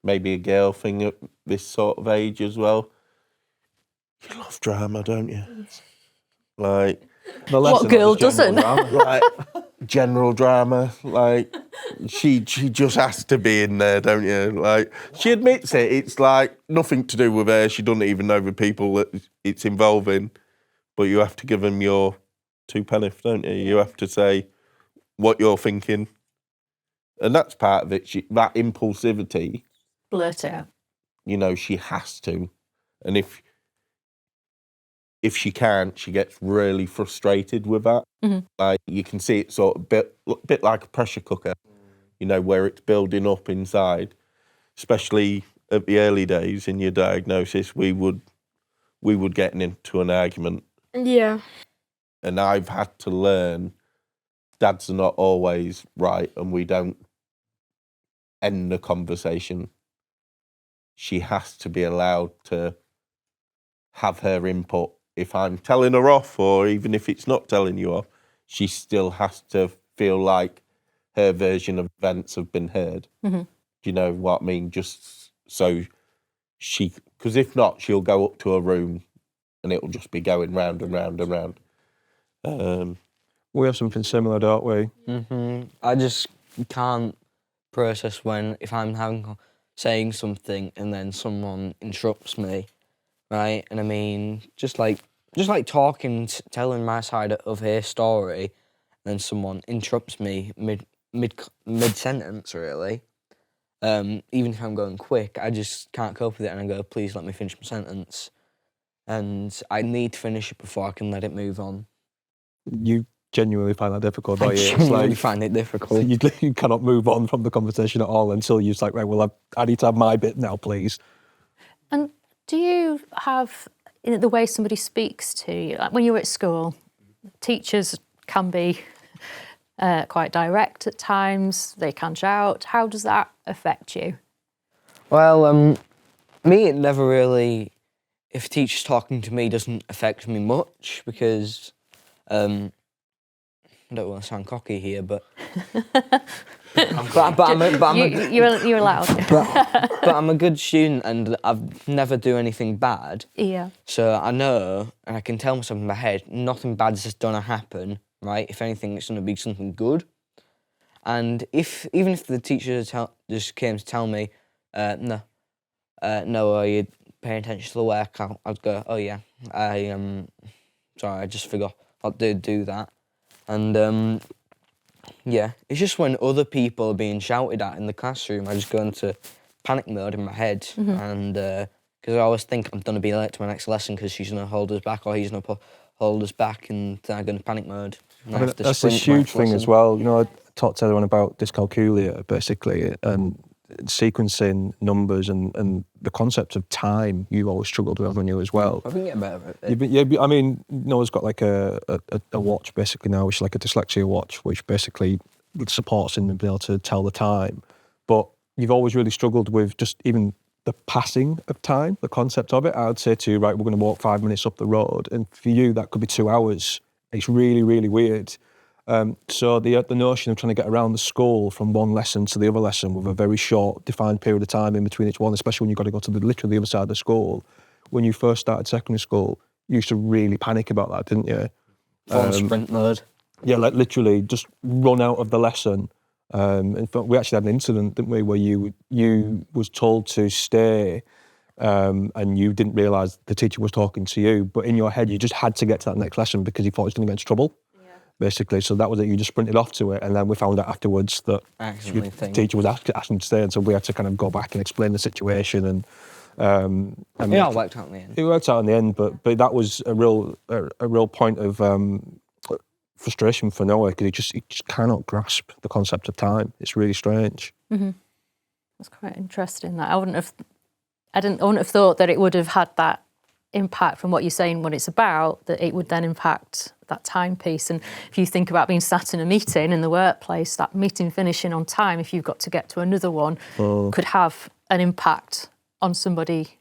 Maybe a girl thing at this sort of age as well. You love drama, don't you? Like, What girl doesn't? like general drama. Like, she just has to be in there, don't you? Like, she admits it. It's like nothing to do with her. She doesn't even know the people that it's involving. But you have to give them your two penneth, don't you? You have to say what you're thinking, and that's part of it. That impulsivity. Blurt it out. You know, she has to, and if she can't, she gets really frustrated with that. Mm-hmm. Like, you can see it sort of bit like a pressure cooker, you know, where it's building up inside. Especially at the early days in your diagnosis, we would get into an argument. Yeah. And I've had to learn dads are not always right, and we don't end the conversation. She has to be allowed to have her input. If I'm telling her off, or even if it's not telling you off, she still has to feel like her version of events have been heard. Mm-hmm. Do you know what I mean? Just so because if not, she'll go up to her room and it'll just be going round and round and round. We have something similar, don't we? Mm-hmm. I just can't process if I'm saying something and then someone interrupts me, right? And I mean, just like talking, telling my side of her story, and then someone interrupts me mid sentence, really. Even if I'm going quick, I just can't cope with it, and I go, please let me finish my sentence. And I need to finish it before I can let it move on. You genuinely find that difficult, I don't you? genuinely find it difficult. You cannot move on from the conversation at all until you're like, right, well, I need to have my bit now, please. And do you have the way somebody speaks to you? Like when you're at school, teachers can be quite direct at times. They can shout. How does that affect you? Well, me, it never really. If a teacher's talking to me, doesn't affect me much because I don't want to sound cocky here, but you're allowed. but I'm a good student and I've never do anything bad. Yeah. So I know, and I can tell myself in my head, nothing bad's just gonna happen, right? If anything, it's gonna be something good. And even if the teacher just came to tell me, no, are you paying attention to the work? I'd go, oh yeah, sorry, I just forgot. I'll do that. And yeah, it's just when other people are being shouted at in the classroom, I just go into panic mode in my head. Mm-hmm. And because I always think I'm going to be late to my next lesson because she's going to hold us back or he's going to hold us back, and then I go into panic mode. I mean, that's a huge thing as well. You know, I talked to everyone about dyscalculia, basically, and sequencing numbers and the concept of time you always struggled with when you as well. I think get better at it. Yeah, I mean, Noah's got like a watch basically now, which is like a dyslexia watch, which basically supports him in being able to tell the time. But you've always really struggled with just even the passing of time, the concept of it. I would say to you, right, we're going to walk 5 minutes up the road, and for you that could be 2 hours. It's really, really weird. So the notion of trying to get around the school from one lesson to the other lesson with a very short defined period of time in between each one, especially when you've got to go to literally the other side of the school. When you first started secondary school, you used to really panic about that, didn't you? Sprint mode. Yeah, like literally just run out of the lesson. In fact, we actually had an incident, didn't we, where you was told to stay and you didn't realise the teacher was talking to you, but in your head you just had to get to that next lesson because you thought it was going to get into trouble, basically. So that was it, you just sprinted off to it, and then we found out afterwards that the teacher was asking to stay, and so we had to kind of go back and explain the situation, and it all worked out in the end. It worked out in the end, but that was a real point of frustration for Noah, because he just cannot grasp the concept of time. It's really strange. That's quite interesting. That I wouldn't have thought that it would have had that impact from what you're saying, what it's about, that it would then impact that timepiece. And if you think about being sat in a meeting in the workplace, that meeting finishing on time, if you've got to get to another one, could have an impact on somebody.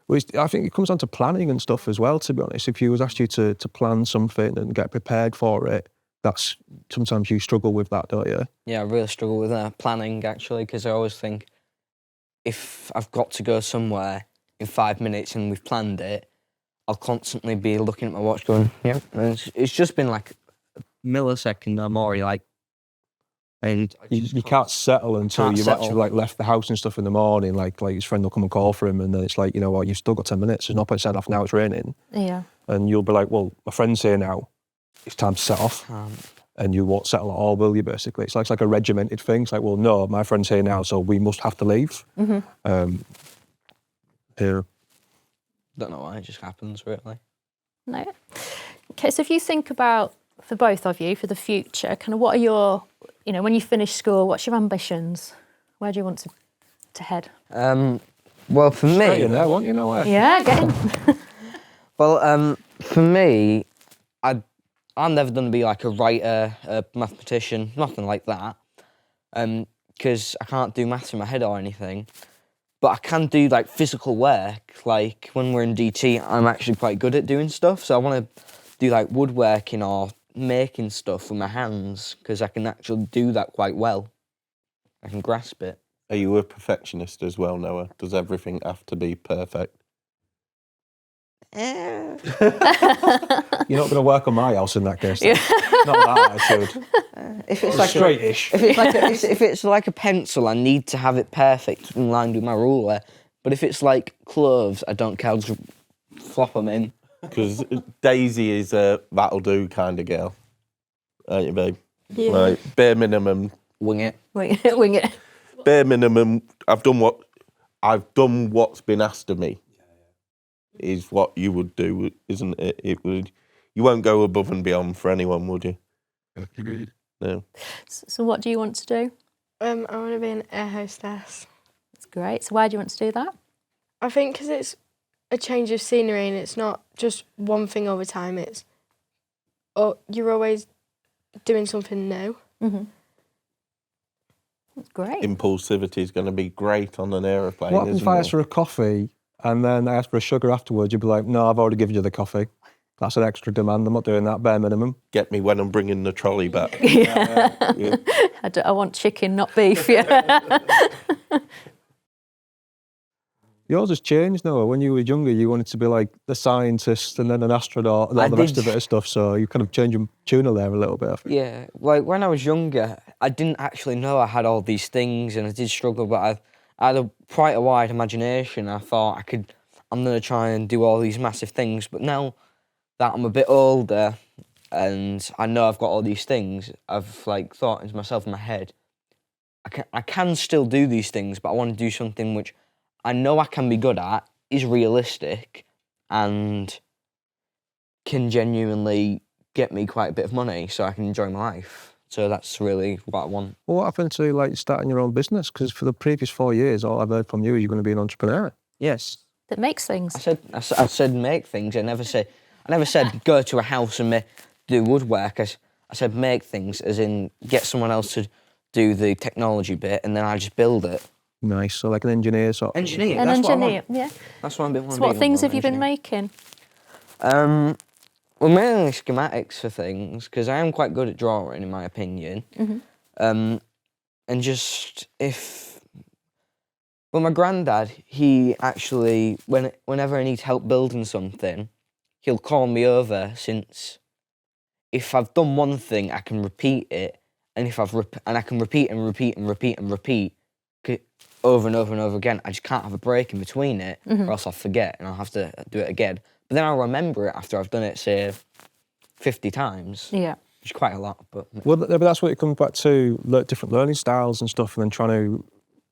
Well, I think it comes down to planning and stuff as well, to be honest. If you was asked you to plan something and get prepared for it, that's sometimes you struggle with that, don't you? Yeah, I really struggle with planning, actually, because I always think if I've got to go somewhere in 5 minutes and we've planned it, I'll constantly be looking at my watch going, yeah. And it's just been like a millisecond or more, and you can't settle until you've actually like left the house and stuff in the morning. Like his friend will come and call for him, and then it's like, you know what, you've still got 10 minutes. There's no point setting off now. It's raining. Yeah. And you'll be like, well, my friend's here now. It's time to set off. And you won't settle at all, will you? Basically, it's like a regimented thing. It's like, well, no, my friend's here now, so we must have to leave. Here. Don't know why, it just happens, really. No. Okay, so if you think about, for both of you, for the future, kind of what are your, when you finish school, what's your ambitions? Where do you want to head? Well, for me... Straight in there, won't you know where? Yeah, get in. Well, for me, I'm never going to be like a writer, a mathematician, nothing like that, because I can't do maths in my head or anything. But I can do like physical work. Like when we're in DT, I'm actually quite good at doing stuff. So I want to do like woodworking or making stuff with my hands, because I can actually do that quite well. I can grasp it. Are you a perfectionist as well, Noah? Does everything have to be perfect? You're not going to work on my house in that case. Then. Not that attitude. If it's like straight-ish. If it's like a pencil, I need to have it perfect in line with my ruler. But if it's like clothes, I don't care. I'll just flop them in. Because Daisy is a that'll do kind of girl, aren't you, babe? Yeah. Like bare minimum. Wing it. Wing it. Bare minimum. I've done what's been asked of me. Is what you would do, isn't it? You won't go above and beyond for anyone, would you? No. So what do you want to do? I want to be an air hostess. That's great. So why do you want to do that? I think because it's a change of scenery and it's not just one thing all the time. It's you're always doing something new. That's great. Impulsivity is going to be great on an aeroplane. What if I asked for a coffee and then I asked for a sugar afterwards? You'd be like, no, I've already given you the coffee. That's an extra demand. I'm not doing that, bare minimum. Get me when I'm bringing the trolley back. Yeah. I want chicken, not beef. Yeah. Yours has changed, Noah. When you were younger, you wanted to be like the scientist and then an astronaut and all the rest of it and stuff. So you kind of changed your tune there a little bit, I think. Yeah, like when I was younger, I didn't actually know I had all these things, and I did struggle, but I had quite a wide imagination. I thought I'm going to try and do all these massive things, but now that I'm a bit older and I know I've got all these things, I've like thought into myself in my head, I can still do these things, but I want to do something which I know I can be good at, is realistic, and can genuinely get me quite a bit of money so I can enjoy my life. So that's really what I want. Well, what happened to like starting your own business? Because for the previous 4 years, all I've heard from you is you're going to be an entrepreneur. Yes. That makes things. I said make things. I never said go to a house and do woodwork. I said make things, as in get someone else to do the technology bit, and then I just build it. Nice. So like an engineer sort of. Engineer. An That's engineer, what I want. yeah. That's what I've been wanting. So what things have you been making? Well, mainly schematics for things, because I am quite good at drawing, in my opinion. And just well, my granddad, he actually, whenever I need help building something, he'll call me over, since if I've done one thing, I can repeat it, and I can repeat and repeat and repeat and repeat, over and over and over again. I just can't have a break in between it, or else I'll forget and I'll have to do it again. But then I'll remember it after I've done it, say, 50 times. Yeah. Which is quite a lot. But that's what it comes back to, different learning styles and stuff, and then trying to,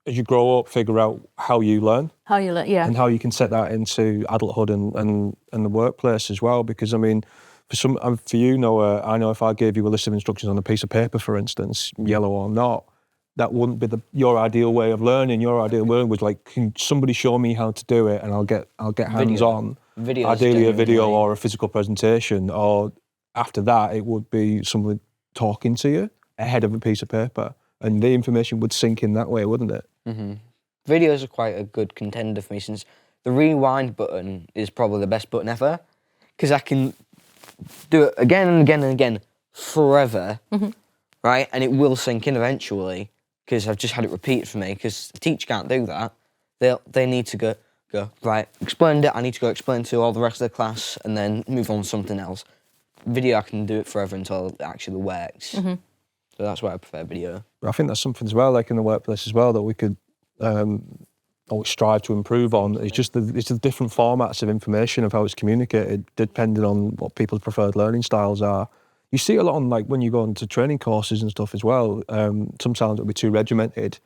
as you grow up, figure out how you learn. How you learn, yeah. And how you can set that into adulthood and the workplace as well. Because, I mean, for you, Noah, I know if I gave you a list of instructions on a piece of paper, for instance, yellow or not, that wouldn't be your ideal way of learning. Your ideal learning was like, can somebody show me how to do it, and I'll get hands on. Ideally, a video or a physical presentation, or after that, it would be someone talking to you ahead of a piece of paper, and the information would sink in that way, wouldn't it? Mm-hmm. Videos are quite a good contender for me, since the rewind button is probably the best button ever, because I can do it again and again and again forever, right? And it will sink in eventually, because I've just had it repeated for me, because the teacher can't do that. They need to go, right, explained it, I need to go explain to all the rest of the class, and then move on to something else. Video, I can do it forever until it actually works. So that's why I prefer video. I think that's something as well, like in the workplace as well, that we could always strive to improve on. It's just it's the different formats of information, of how it's communicated, depending on what people's preferred learning styles are. You see a lot on, like, when you go into training courses and stuff as well. Sometimes it'll be too regimented,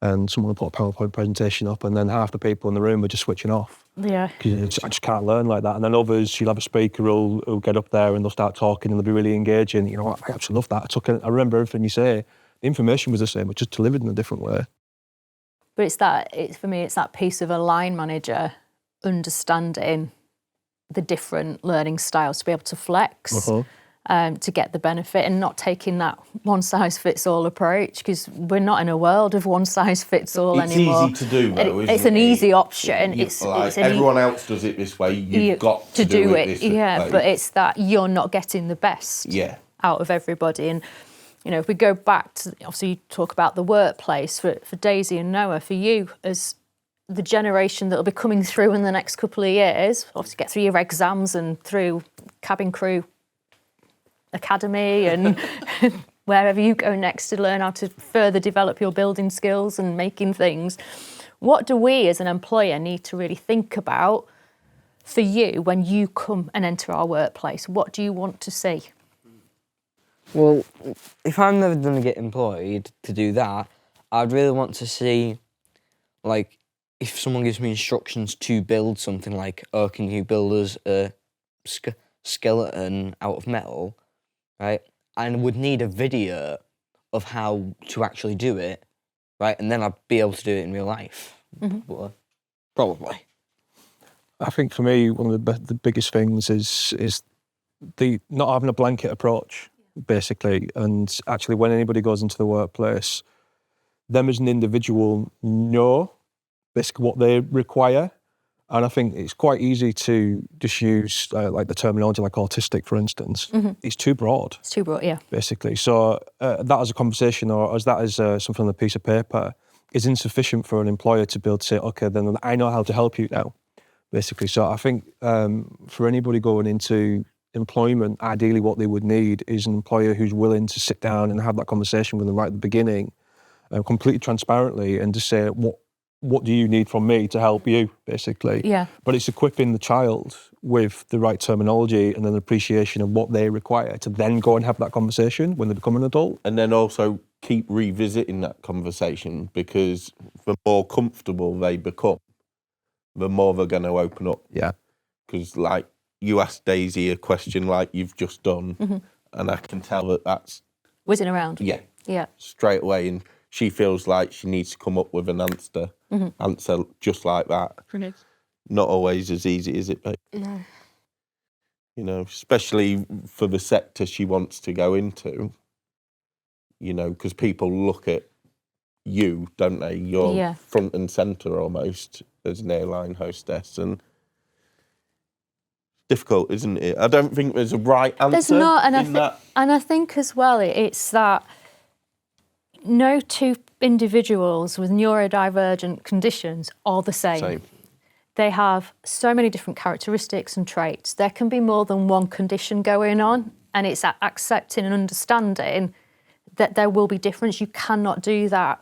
and someone will put a PowerPoint presentation up, and then half the people in the room are just switching off. Yeah. Because I just can't learn like that. And then others, you'll have a speaker who'll get up there and they'll start talking and they'll be really engaging. You know, I absolutely love that. I remember everything you say. The information was the same, but just delivered in a different way. But for me, it's that piece of a line manager understanding the different learning styles to be able to flex. To get the benefit, and not taking that one-size-fits-all approach, because we're not in a world of one-size-fits-all anymore. It's easy to do, though, isn't it? It's an easy option. It's everyone else does it this way, you've got to do it this way. Yeah, but it's that you're not getting the best out of everybody. And, you know, if we go back to, obviously, you talk about the workplace, for Daisy and Noah, for you as the generation that will be coming through in the next couple of years, obviously get through your exams and through cabin crew academy and wherever you go next to learn how to further develop your building skills and making things. What do we as an employer need to really think about for you when you come and enter our workplace? What do you want to see? Well, if I'm never going to get employed to do that, I'd really want to see, like, if someone gives me instructions to build something, like, oh, can you build us a skeleton out of metal, right? And would need a video of how to actually do it, right? And then I'd be able to do it in real life. But, probably. I think for me, one of the biggest things is the not having a blanket approach, basically. And actually, when anybody goes into the workplace, them as an individual know basically what they require. And I think it's quite easy to just use like the terminology like autistic, for instance. It's too broad. It's too broad, yeah. Basically. So that as a conversation, or as that as something on a piece of paper, is insufficient for an employer to be able to say, okay, then I know how to help you now, basically. So I think for anybody going into employment, ideally what they would need is an employer who's willing to sit down and have that conversation with them right at the beginning, completely transparently, and just say, what do you need from me to help you, basically? Yeah. But it's equipping the child with the right terminology and an appreciation of what they require to then go and have that conversation when they become an adult. And then also keep revisiting that conversation, because the more comfortable they become, the more they're going to open up. Yeah. Because, like, you asked Daisy a question like you've just done, and I can tell that that's... Whizzing around. Yeah. Yeah. Straight away, and she feels like she needs to come up with an answer just like that. Brilliant. Not always as easy, is it, babe? No. You know, especially for the sector she wants to go into, you know, because people look at you, don't they? You're front and centre almost as an airline hostess, and difficult, isn't it? I don't think there's a right answer. There's not, and I think as well it's that no two individuals with neurodivergent conditions are the same. They have so many different characteristics and traits. There can be more than one condition going on, and it's accepting and understanding that there will be difference. You cannot do that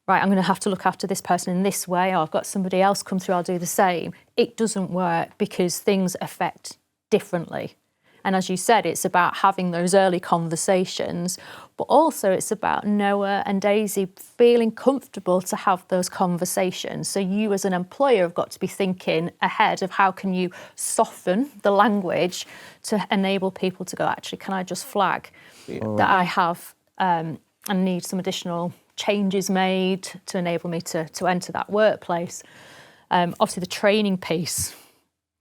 right, I'm going to have to look after this person in this way, or I've got somebody else come through, I'll do the same. It doesn't work because things affect differently. And as you said, it's about having those early conversations, but also it's about Noah and Daisy feeling comfortable to have those conversations. So you as an employer have got to be thinking ahead of how can you soften the language to enable people to go, actually, can I just flag that I have and need some additional changes made to enable me to enter that workplace. Obviously, the training piece.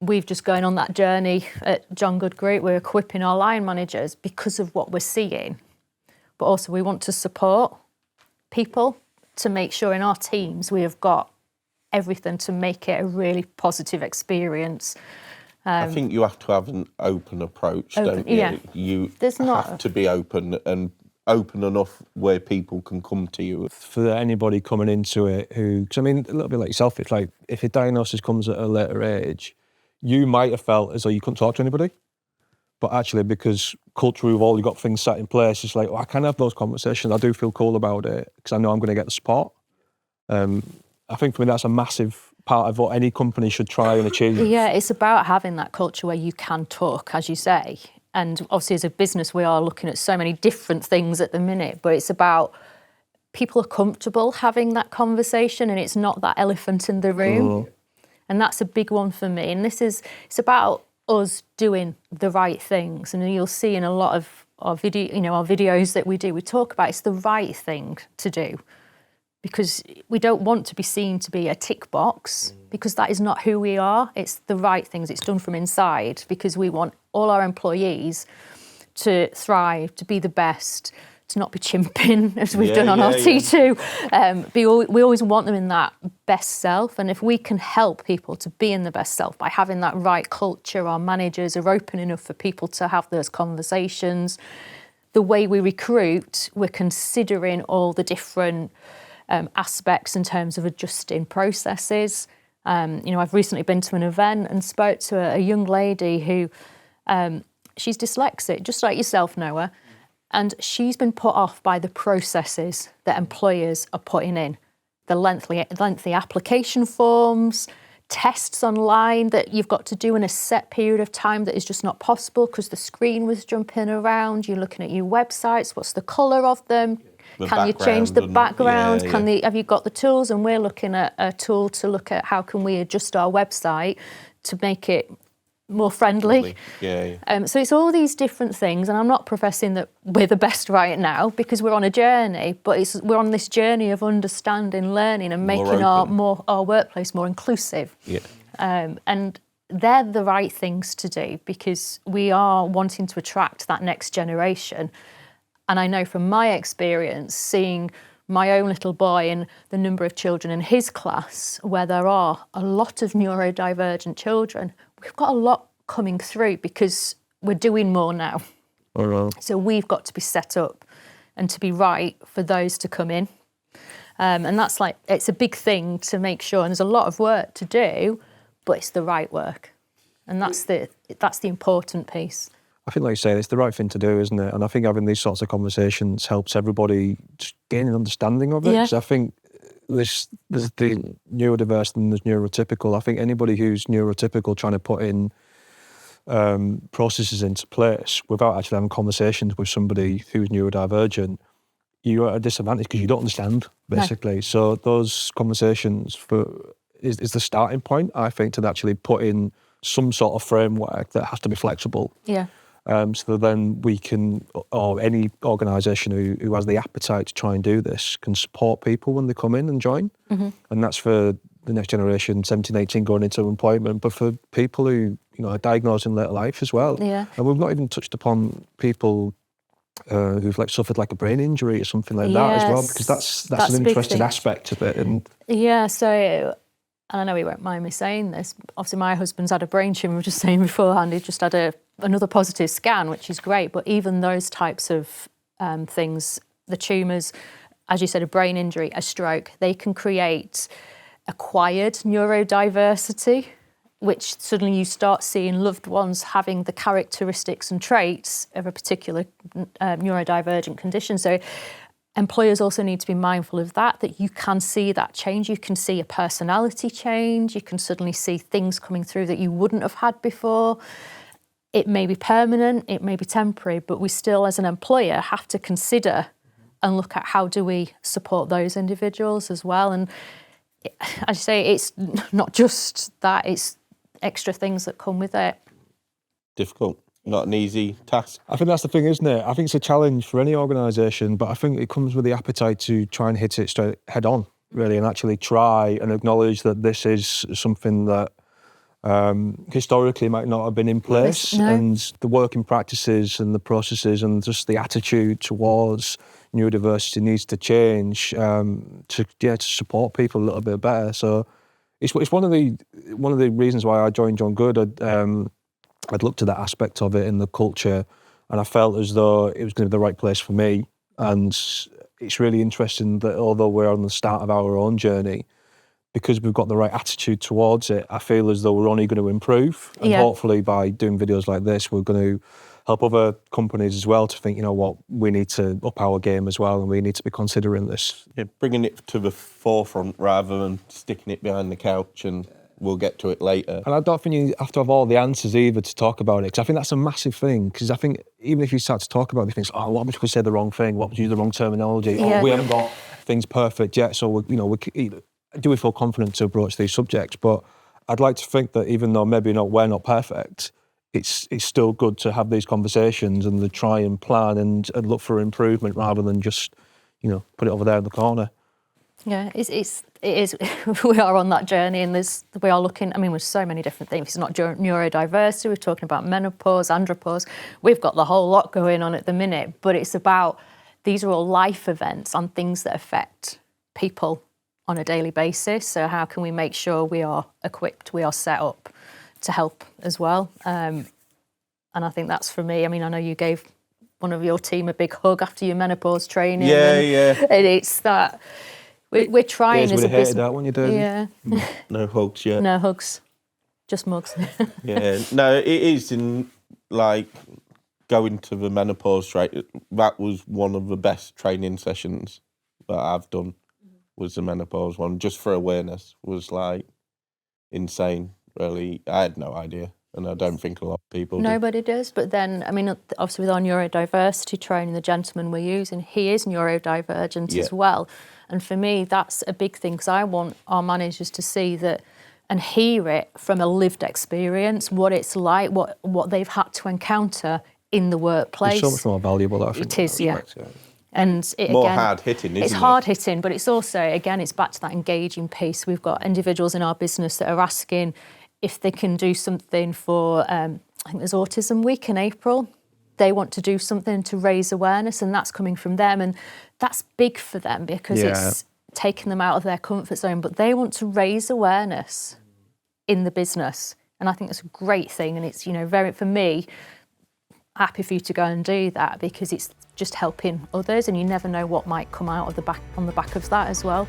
We've just gone on that journey at John Good Group. We're equipping our line managers because of what we're seeing. But also we want to support people to make sure in our teams we have got everything to make it a really positive experience. I think you have to have an open approach, don't you? Yeah. You There's not have to be open and open enough where people can come to you. For anybody coming into it who, because I mean, a little bit like yourself, it's like if a diagnosis comes at a later age, you might have felt as though you couldn't talk to anybody. But actually, because culturally we've all got things set in place, it's like, I can have those conversations. I do feel cool about it because I know I'm going to get the support. I think for me, that's a massive part of what any company should try and achieve. Yeah, it's about having that culture where you can talk, as you say. And obviously, as a business, we are looking at so many different things at the minute, but it's about people are comfortable having that conversation and it's not that elephant in the room. And that's a big one for me. And it's about us doing the right things. And you'll see in a lot of our videos that we do, we talk about it's the right thing to do. Because we don't want to be seen to be a tick box, because that is not who we are. It's the right things. It's done from inside, because we want all our employees to thrive, to be the best, to not be chimping, as we've done on our T2. We always want them in that best self. And if we can help people to be in the best self by having that right culture, our managers are open enough for people to have those conversations. The way we recruit, we're considering all the different aspects in terms of adjusting processes. I've recently been to an event and spoke to a young lady who, she's dyslexic, just like yourself, Noah, and she's been put off by the processes that employers are putting in. The lengthy application forms, tests online that you've got to do in a set period of time that is just not possible because the screen was jumping around. You're looking at your websites, what's the colour of them? Can you change the background? Have you got the tools? And we're looking at a tool to look at how can we adjust our website to make it more friendly. So it's all these different things, and I'm not professing that we're the best right now because we're on a journey, but we're on this journey of understanding, learning, and making our workplace more inclusive. And they're the right things to do because we are wanting to attract that next generation. And I know from my experience, seeing my own little boy and the number of children in his class, where there are a lot of neurodivergent children, we've got a lot coming through because we're doing more now. So we've got to be set up and to be right for those to come in. And that's it's a big thing to make sure, and there's a lot of work to do, but it's the right work. And that's the important piece. I think, like you say, it's the right thing to do, isn't it? And I think having these sorts of conversations helps everybody just gain an understanding of it. Because I think there's the neurodiverse and there's neurotypical. I think anybody who's neurotypical trying to put in processes into place without actually having conversations with somebody who's neurodivergent, you're at a disadvantage because you don't understand, basically. No. So those conversations is the starting point, I think, to actually put in some sort of framework that has to be flexible. So then we can, or any organisation who has the appetite to try and do this can support people when they come in and join. And that's for the next generation, 17, 18, going into employment, but for people who are diagnosed in later life as well. And we've not even touched upon people who've suffered a brain injury or something like that as well, because that's an interesting aspect of it. And so... And I know he won't mind me saying this. Obviously, my husband's had a brain tumour, we were just saying beforehand. He just had another positive scan, which is great. But even those types of things, the tumours, as you said, a brain injury, a stroke, they can create acquired neurodiversity, which suddenly you start seeing loved ones having the characteristics and traits of a particular neurodivergent condition. So employers also need to be mindful of that you can see that change. You can see a personality change. You can suddenly see things coming through that you wouldn't have had before. It may be permanent, it may be temporary, but we still, as an employer, have to consider and look at how do we support those individuals as well. And as you say, it's not just that, it's extra things that come with it. Difficult, not an easy task. I think that's the thing, isn't it? I think it's a challenge for any organisation, but I think it comes with the appetite to try and hit it straight head on, really, and actually try and acknowledge that this is something that historically might not have been in place, and the working practices and the processes and just the attitude towards neurodiversity needs to change to support people a little bit better. So it's one of the reasons why I joined John Good. I'd looked at that aspect of it in the culture, and I felt as though it was going to be the right place for me. And it's really interesting that although we're on the start of our own journey, because we've got the right attitude towards it, I feel as though we're only going to improve. And hopefully by doing videos like this, we're going to help other companies as well to think, you know what, we need to up our game as well, and we need to be considering this. Yeah, bringing it to the forefront rather than sticking it behind the couch and we'll get to it later. And I don't think you have to have all the answers either to talk about it, because I think that's a massive thing. Because I think even if you start to talk about these things, oh, what if we say the wrong thing? What if we use the wrong terminology? Oh, we haven't got things perfect yet, so do we feel confident to approach these subjects? But I'd like to think that even though we're not perfect, it's still good to have these conversations and to try and plan and look for improvement rather than just, put it over there in the corner. Yeah, it is. We are on that journey, and we are looking. I mean, with so many different things. It's not neurodiversity. We're talking about menopause, andropause. We've got the whole lot going on at the minute. But it's about, these are all life events and things that affect people on a daily basis. So how can we make sure we are equipped, we are set up to help as well? And I think that's for me. I mean, I know you gave one of your team a big hug after your menopause training. And it's that. We're trying as a business. That when you do. Yeah. No hugs yet. No hugs, just mugs. Yeah, no, it is in going to the menopause training. That was one of the best training sessions that I've done. Was the menopause one, just for awareness, was insane. Really, I had no idea, and I don't think a lot of people. Nobody does. But then, I mean, obviously with our neurodiversity training, the gentleman we're using, he is neurodivergent as well. And for me, that's a big thing, because I want our managers to see that and hear it from a lived experience, what it's like, what they've had to encounter in the workplace. It's so much more valuable, I think. It is, yeah. And it, more again, hard-hitting, isn't it? It's hard-hitting, but it's also, again, it's back to that engaging piece. We've got individuals in our business that are asking if they can do something for, I think there's Autism Week in April. They want to do something to raise awareness, and that's coming from them. And that's big for them because it's taking them out of their comfort zone. But they want to raise awareness in the business. And I think it's a great thing. And it's, very, for me, happy for you to go and do that, because it's just helping others, and you never know what might come out of on the back of that as well.